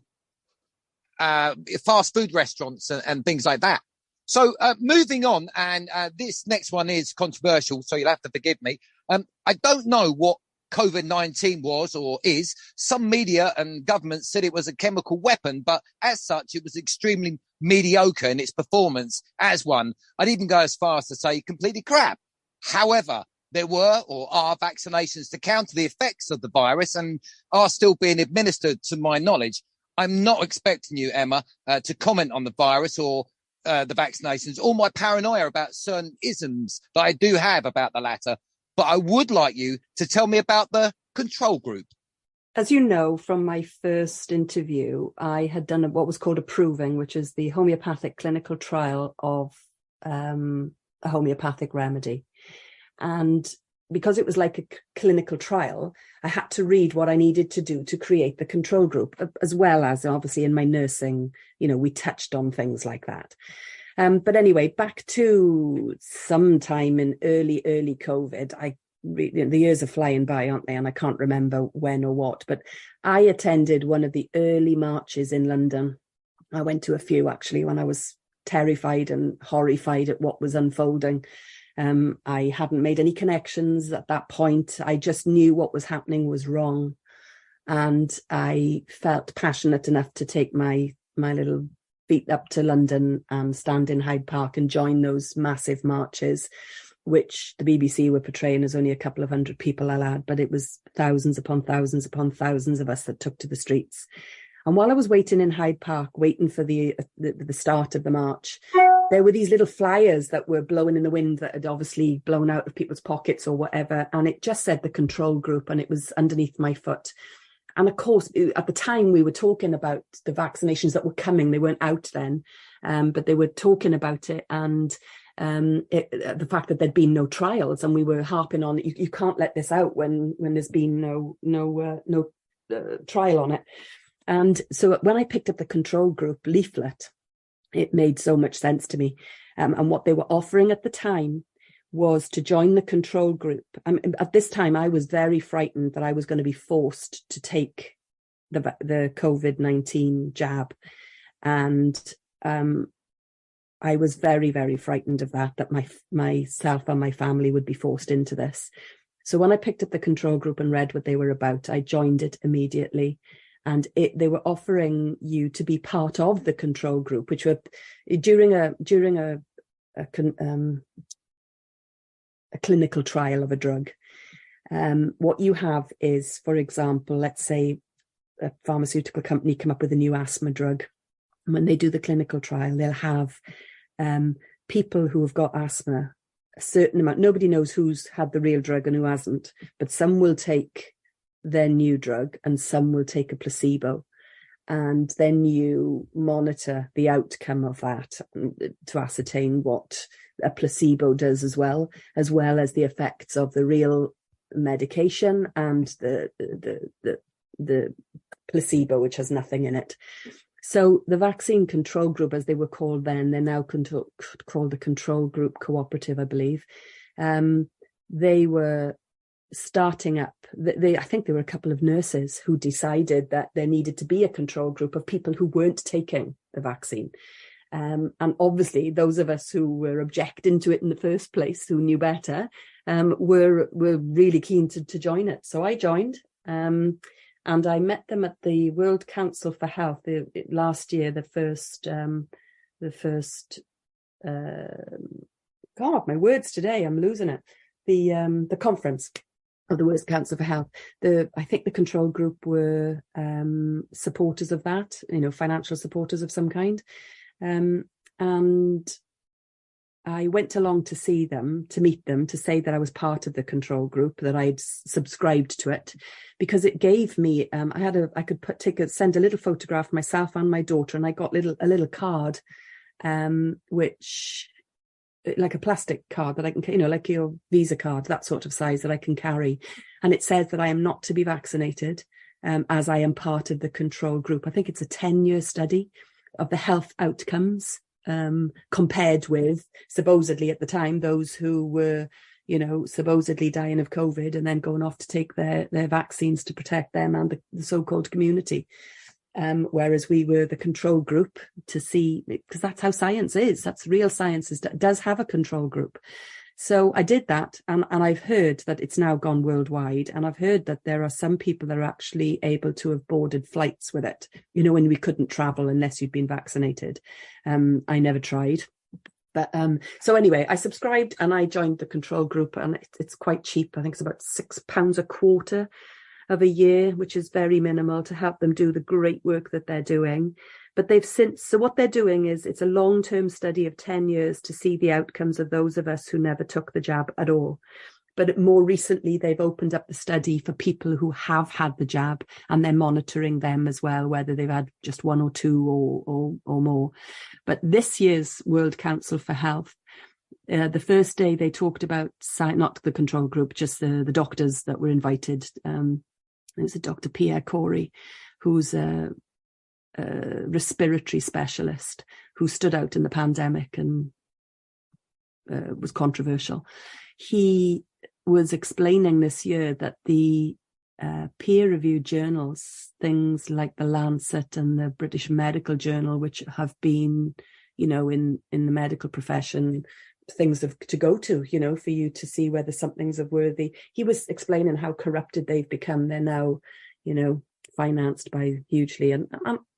fast food restaurants and things like that. So moving on, and this next one is controversial, so you'll have to forgive me. I don't know what COVID-19 was or is. Some media and governments said it was a chemical weapon, but as such, it was extremely mediocre in its performance as one. I'd even go as far as to say completely crap. However, there were or are vaccinations to counter the effects of the virus and are still being administered, to my knowledge. I'm not expecting you, Emma, to comment on the virus or the vaccinations or my paranoia about certain isms that I do have about the latter. But I would like you to tell me about the control group.
As you know, from my first interview, I had done what was called a proving, which is the homeopathic clinical trial of a homeopathic remedy. And because it was like a clinical trial, I had to read what I needed to do to create the control group, as well as obviously in my nursing, you know, we touched on things like that. But anyway, back to sometime in early COVID, the years are flying by, aren't they? And I can't remember when or what, but I attended one of the early marches in London. I went to a few actually when I was terrified and horrified at what was unfolding. I hadn't made any connections at that point. I just knew what was happening was wrong. And I felt passionate enough to take my little feet up to London and stand in Hyde Park and join those massive marches, which the BBC were portraying as only a couple of hundred people allowed, but it was thousands upon thousands upon thousands of us that took to the streets. And while I was waiting in Hyde Park, waiting for the start of the march, there were these little flyers that were blowing in the wind that had obviously blown out of people's pockets or whatever. And it just said the control group, and it was underneath my foot. And of course, at the time we were talking about the vaccinations that were coming. They weren't out then, but they were talking about it, and the fact that there'd been no trials, and we were harping on you can't let this out when there's been no trial on it. And so when I picked up the control group leaflet, it made so much sense to me. And what they were offering at the time was to join the control group. At this time, I was very frightened that I was going to be forced to take the COVID-19 jab. And I was very, very frightened of that myself and my family would be forced into this. So when I picked up the control group and read what they were about, I joined it immediately. And they were offering you to be part of the control group, which were during a clinical trial of a drug. What you have is, for example, let's say a pharmaceutical company come up with a new asthma drug. And when they do the clinical trial, they'll have people who have got asthma a certain amount. Nobody knows who's had the real drug and who hasn't, but some will take their new drug and some will take a placebo. And then you monitor the outcome of that to ascertain what a placebo does as well as the effects of the real medication and the placebo, which has nothing in it. So the vaccine control group, as they were called then, they're now called the Control Group Cooperative, I believe. They were starting up. I think there were a couple of nurses who decided that there needed to be a control group of people who weren't taking the vaccine. And obviously, those of us who were objecting to it in the first place, who knew better, were really keen to join it. So I joined. And I met them at the World Council for Health last year, the first, God, my words today, I'm losing it. The conference of the World Council for Health. I think the control group were supporters of that, financial supporters of some kind. And I went along to see them, to meet them, to say that I was part of the control group, that I'd subscribed to it, because it gave me, I could send a little photograph of myself and my daughter, and I got a little card, which, like a plastic card that I can, like your Visa card, that sort of size that I can carry. And it says that I am not to be vaccinated, as I am part of the control group. I think it's a 10-year study of the health outcomes, compared with supposedly at the time those who were supposedly dying of COVID and then going off to take their vaccines to protect them and the so-called community, whereas we were the control group to see, because that's how science is. That's real science, does have a control group. So I did that, and I've heard that it's now gone worldwide, and I've heard that there are some people that are actually able to have boarded flights with it, when we couldn't travel unless you'd been vaccinated. I never tried. But so anyway, I subscribed and I joined the control group, and it's quite cheap. I think it's about £6 a quarter of a year, which is very minimal to help them do the great work that they're doing. But so what they're doing is, it's a long-term study of 10 years to see the outcomes of those of us who never took the jab at all. But more recently, they've opened up the study for people who have had the jab, and they're monitoring them as well, whether they've had just one or two or more. But this year's World Council for Health, the first day they talked about, not the control group, just the doctors that were invited. It was a Dr. Pierre Corey, who's a respiratory specialist who stood out in the pandemic and was controversial. He was explaining this year that the peer-reviewed journals, things like the Lancet and the British Medical Journal, which have been, in the medical profession, things to go to, for you to see whether something's of worthy. He was explaining how corrupted they've become. They're now, financed by hugely, and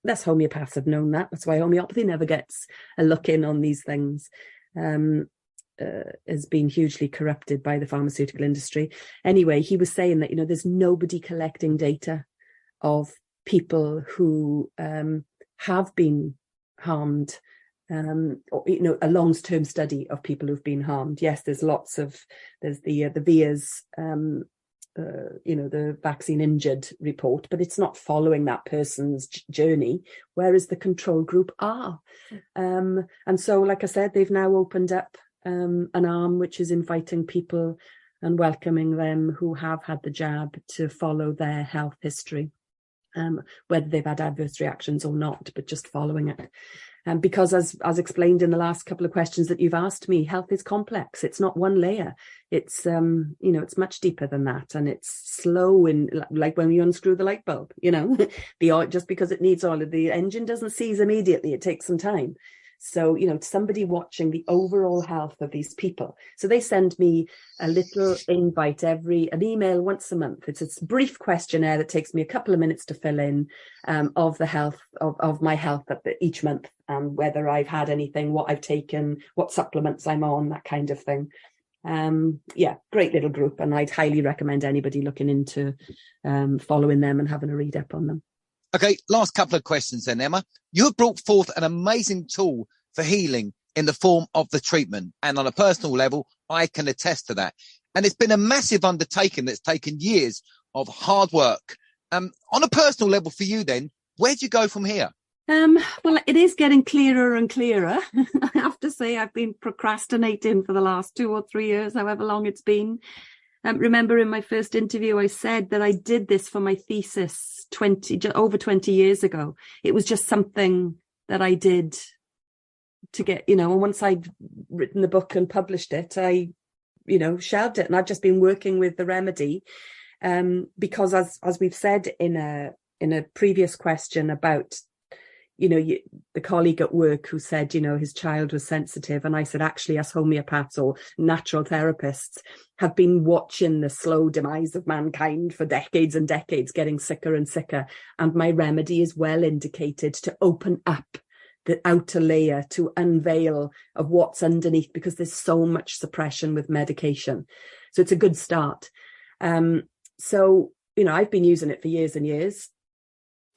us homeopaths have known that. That's why homeopathy never gets a look in on these things. Has been hugely corrupted by the pharmaceutical industry. Anyway, he was saying that, there's nobody collecting data of people who have been harmed, or, a long-term study of people who've been harmed. Yes, there's the VIA's, the vaccine injured report, but it's not following that person's journey, whereas the control group are. And so, like I said, they've now opened up an arm which is inviting people and welcoming them who have had the jab to follow their health history, whether they've had adverse reactions or not, but just following it. Because as explained in the last couple of questions that you've asked me, health is complex. It's not one layer. It's, it's much deeper than that. And it's slow, like when you unscrew the light bulb, just because it needs oil, the engine doesn't seize immediately. It takes some time. So, somebody watching the overall health of these people. So they send me a little invite, an email once a month. It's a brief questionnaire that takes me a couple of minutes to fill in, of the health of my health each month, whether I've had anything, what I've taken, what supplements I'm on, that kind of thing. Great little group. And I'd highly recommend anybody looking into following them and having a read up on them.
Okay, last couple of questions then, Emma. You have brought forth an amazing tool for healing in the form of the treatment. And on a personal level, I can attest to that. And it's been a massive undertaking that's taken years of hard work. On a personal level for you then, where do you go from here?
Well, it is getting clearer and clearer. I have to say I've been procrastinating for the last 2 or 3 years, however long it's been. Remember in my first interview, I said that I did this for my thesis over 20 years ago. It was just something that I did to get, and once I'd written the book and published it, I, shelved it. And I've just been working with the remedy because as we've said in a previous question about, the colleague at work who said, his child was sensitive. And I said, actually, as homeopaths or natural therapists have been watching the slow demise of mankind for decades and decades, getting sicker and sicker. And my remedy is well indicated to open up the outer layer, to unveil of what's underneath, because there's so much suppression with medication. So it's a good start. So, I've been using it for years and years.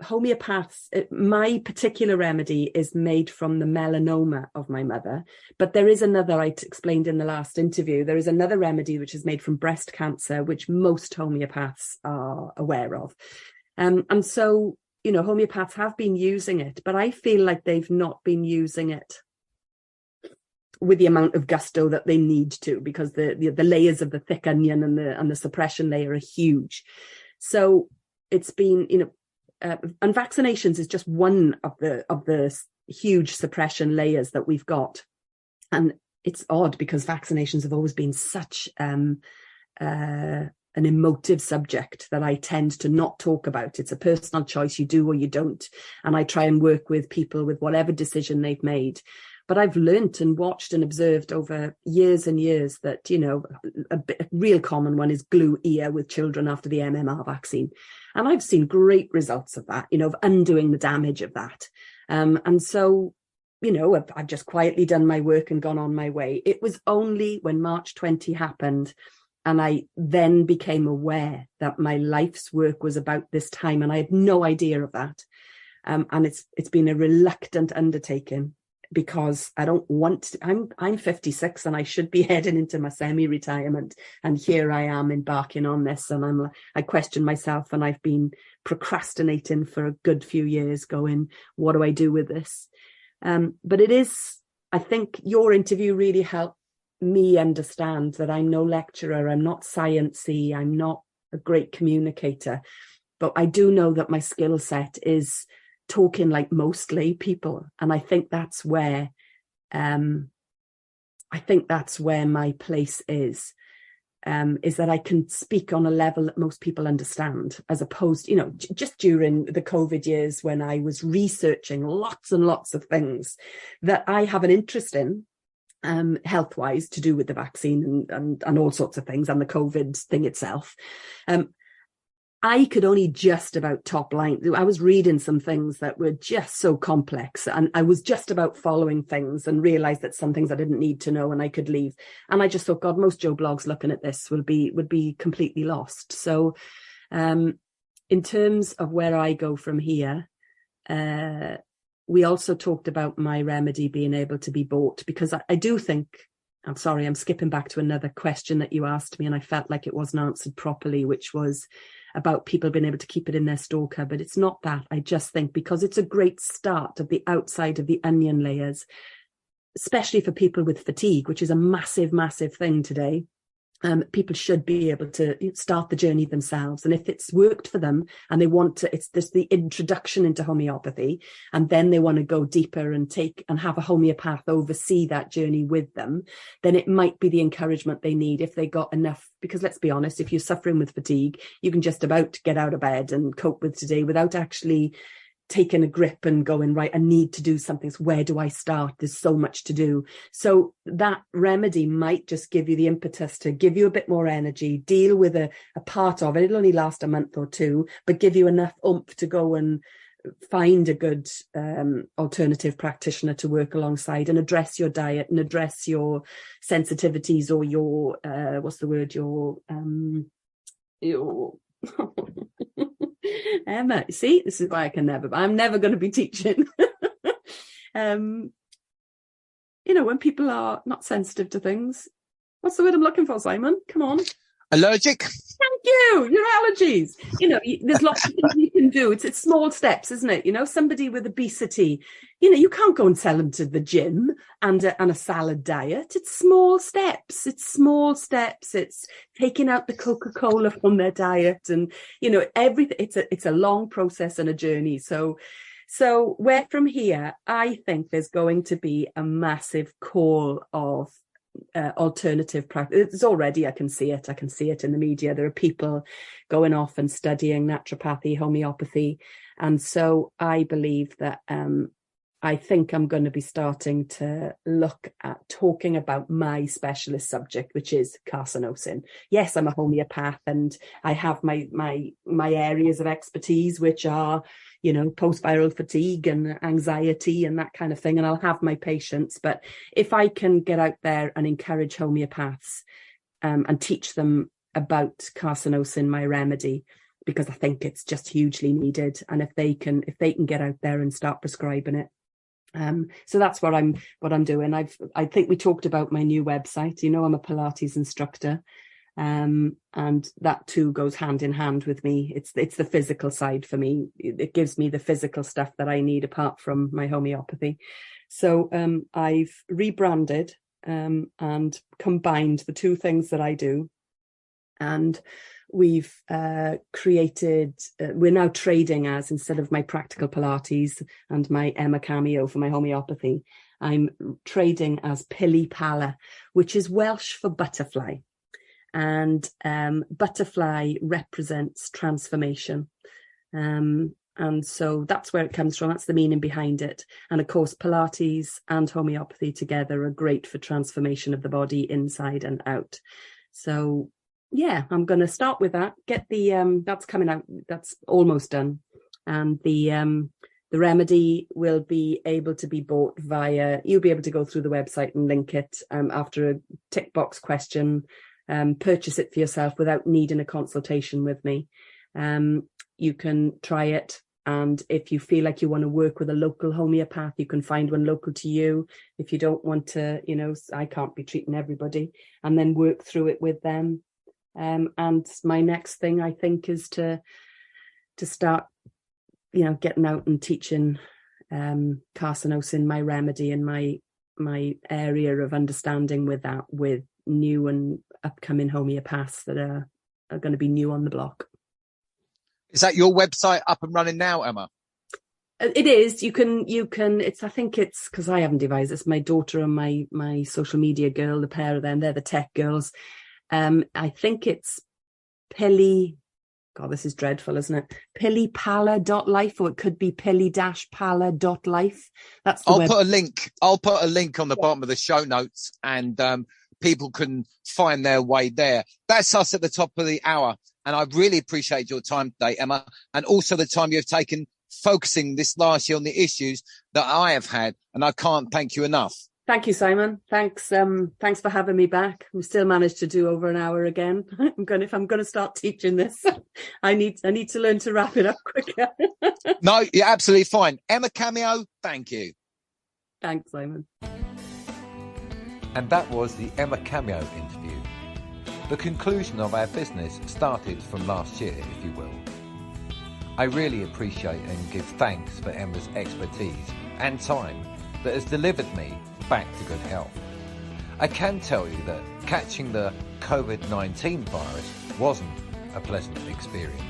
Homeopaths, my particular remedy is made from the melanoma of my mother, but there is another, I explained in the last interview, there is another remedy which is made from breast cancer, which most homeopaths are aware of. And so, homeopaths have been using it, but I feel like they've not been using it with the amount of gusto that they need to, because the layers of the thick onion and the suppression layer are huge. So it's been, and vaccinations is just one of the huge suppression layers that we've got. And it's odd because vaccinations have always been such an emotive subject that I tend to not talk about. It's a personal choice, you do or you don't. And I try and work with people with whatever decision they've made. But I've learnt and watched and observed over years and years that, a real common one is glue ear with children after the MMR vaccine. And I've seen great results of that, of undoing the damage of that. And so, I've just quietly done my work and gone on my way. It was only when March 20 happened, and I then became aware that my life's work was about this time, and I had no idea of that. And it's been a reluctant undertaking, because I don't want to, I'm 56 and I should be heading into my semi-retirement. And here I am embarking on this, and I question myself, and I've been procrastinating for a good few years going, what do I do with this? But it is, I think your interview really helped me understand that I'm no lecturer, I'm not sciencey, I'm not a great communicator, but I do know that my skill set is talking like most lay people. And I think that's where my place is that I can speak on a level that most people understand, as opposed, just during the COVID years when I was researching lots and lots of things that I have an interest in, health-wise, to do with the vaccine and all sorts of things, and the COVID thing itself. I could only just about top line. I was reading some things that were just so complex, and I was just about following things and realized that some things I didn't need to know and I could leave. And I just thought, God, most Joe blogs looking at this would be completely lost. So in terms of where I go from here, we also talked about my remedy being able to be bought, because I do think, I'm sorry, I'm skipping back to another question that you asked me and I felt like it wasn't answered properly, which was about people being able to keep it in their store cupboard. It's not that. I just think because it's a great start of the outside of the onion layers, especially for people with fatigue, which is a massive, massive thing today. People should be able to start the journey themselves. And if it's worked for them and they want to, it's just the introduction into homeopathy, and then they want to go deeper and have a homeopath oversee that journey with them, then it might be the encouragement they need if they got enough. Because let's be honest, if you're suffering with fatigue, you can just about get out of bed and cope with today without actually taking a grip and going, right, I need to do something. So where do I start? There's so much to do. So that remedy might just give you the impetus to give you a bit more energy, deal with a part of it. It'll only last a month or two, but give you enough oomph to go and find a good alternative practitioner to work alongside and address your diet and address your sensitivities or your Emma, see, this is why I'm never going to be teaching. When people are not sensitive to things, What's the word I'm looking for, Simon? Come on.
Allergic?
Thank you. Your allergies. There's lots of things you can do. It's small steps, isn't it? Somebody with obesity, you can't go and tell them to the gym and a salad diet. It's small steps. It's taking out the Coca-Cola from their diet, and everything. It's a long process and a journey. So where from here, I think there's going to be a massive call of alternative practice. It's already, I can see it in the media. There are people going off and studying naturopathy, homeopathy, and so I believe that I think I'm going to be starting to look at talking about my specialist subject, which is carcinosin. Yes, I'm a homeopath, and I have my areas of expertise, which are post-viral fatigue and anxiety and that kind of thing. And I'll have my patients. But if I can get out there and encourage homeopaths and teach them about carcinosin, my remedy, because I think it's just hugely needed. And if they can get out there and start prescribing it. So that's what I'm doing. I think we talked about my new website. I'm a Pilates instructor. And that too goes hand in hand with me. It's the physical side for me. It gives me the physical stuff that I need apart from my homeopathy. So I've rebranded and combined the two things that I do, and we've created. We're now trading as, instead of my practical Pilates and my Emma Kamio for my homeopathy, I'm trading as Pili Pala, which is Welsh for butterfly. And butterfly represents transformation. And so that's where it comes from. That's the meaning behind it. And of course, Pilates and homeopathy together are great for transformation of the body inside and out. So yeah, I'm going to start with that. Get the, that's coming out. That's almost done. And the remedy will be able to be bought you'll be able to go through the website and link it after a tick box question. Purchase it for yourself without needing a consultation with me. You can try it, and if you feel like you want to work with a local homeopath, you can find one local to you. If you don't want to, I can't be treating everybody, and then work through it with them. And my next thing, I think, is to start, getting out and teaching carcinosin, my remedy, and my area of understanding with that, with new and upcoming homeopaths that are going to be new on the block.
Is that your website up and running now, Emma?
It is. You can, I think it's, because I haven't devised this, my daughter and my social media girl, the pair of them, they're the tech girls. I think it's Pili, God, this is dreadful, isn't it? pilipala.life, or it could be pili-pala.life. That's the web.
I'll put a link on the bottom of the show notes, and people can find their way there. That's us at the top of the hour. And I really appreciate your time today, Emma, and also the time you've taken focusing this last year on the issues that I have had. And I can't thank you enough.
Thank you, Simon. Thanks for having me back. We still managed to do over an hour again. If I'm going to start teaching this, I need to learn to wrap it up quicker.
No, you're absolutely fine. Emma Kamio, thank you.
Thanks, Simon.
And that was the Emma Kamio interview. The conclusion of our business started from last year, if you will. I really appreciate and give thanks for Emma's expertise and time that has delivered me back to good health. I can tell you that catching the COVID-19 virus wasn't a pleasant experience.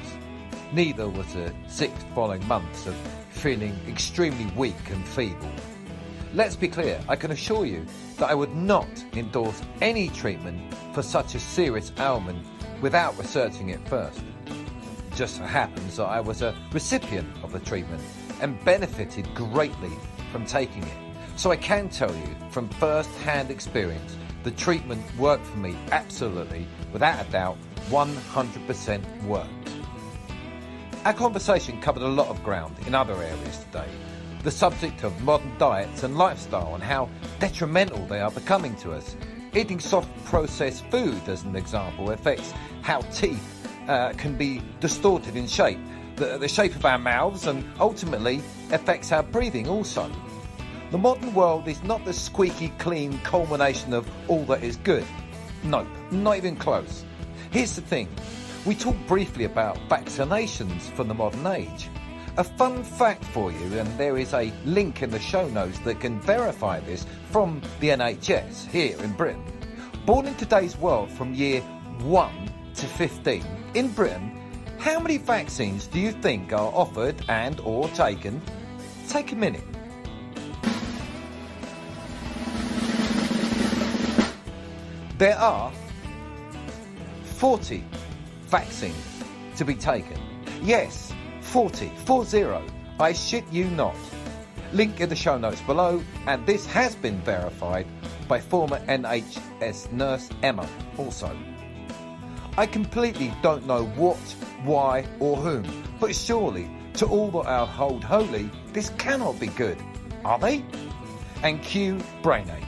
Neither was the 6 following months of feeling extremely weak and feeble. Let's be clear, I can assure you that I would not endorse any treatment for such a serious ailment without researching it first. It just so happens that I was a recipient of the treatment and benefited greatly from taking it. So I can tell you from first-hand experience, the treatment worked for me absolutely, without a doubt, 100% worked. Our conversation covered a lot of ground in other areas today. The subject of modern diets and lifestyle and how detrimental they are becoming to us. Eating soft processed food, as an example, affects how teeth can be distorted in shape, the shape of our mouths, and ultimately affects our breathing also. The modern world is not the squeaky clean culmination of all that is good. Nope, not even close. Here's the thing. We talked briefly about vaccinations for the modern age. A fun fact for you, and there is a link in the show notes that can verify this from the NHS here in Britain. Born in today's world from year 1 to 15 in Britain, how many vaccines do you think are offered and or taken? Take a minute. There are 40 vaccines to be taken. Yes, 40. I shit you not. Link in the show notes below, and this has been verified by former NHS nurse Emma also. I completely don't know what, why or whom, but surely to all that are hold holy, this cannot be good, are they? And cue brainache.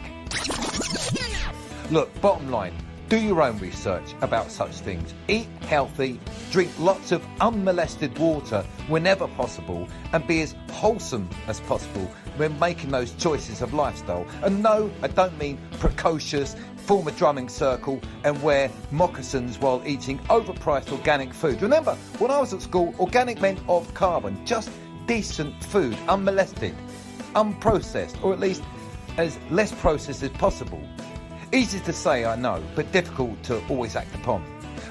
Look, bottom line, do your own research about such things. Eat healthy, drink lots of unmolested water whenever possible, and be as wholesome as possible when making those choices of lifestyle. And no, I don't mean precocious, form a drumming circle and wear moccasins while eating overpriced organic food. Remember, when I was at school, organic meant off carbon, just decent food, unmolested, unprocessed, or at least as less processed as possible. Easy to say, I know, but difficult to always act upon.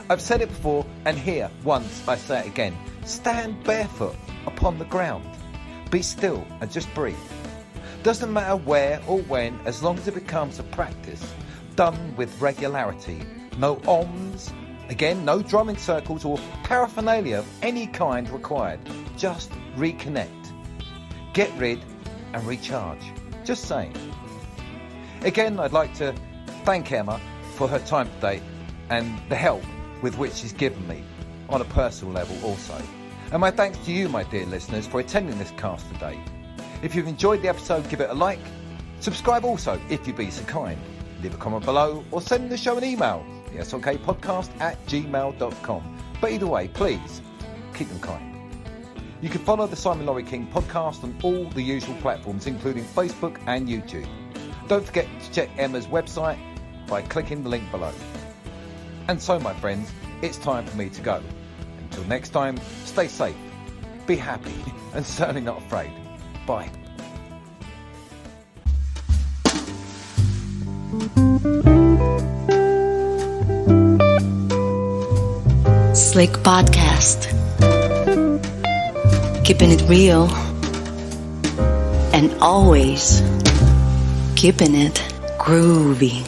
I've said it before, and here, once, I say it again. Stand barefoot upon the ground. Be still and just breathe. Doesn't matter where or when, as long as it becomes a practice, done with regularity. No ohms, again, no drumming circles or paraphernalia of any kind required. Just reconnect. Get rid and recharge. Just saying. Again, I'd like to thank Emma for her time today and the help with which she's given me on a personal level also. And my thanks to you, my dear listeners, for attending this cast today. If you've enjoyed the episode, give it a like. Subscribe also, if you be so kind. Leave a comment below or send the show an email, yesokpodcast@gmail.com. But either way, please, keep them kind. You can follow the Simon Laurie King podcast on all the usual platforms, including Facebook and YouTube. Don't forget to check Emma's website by clicking the link below. And so, my friends, it's time for me to go. Until next time, stay safe, be happy, and certainly not afraid. Bye.
Slick Podcast. Keeping it real and always keeping it groovy.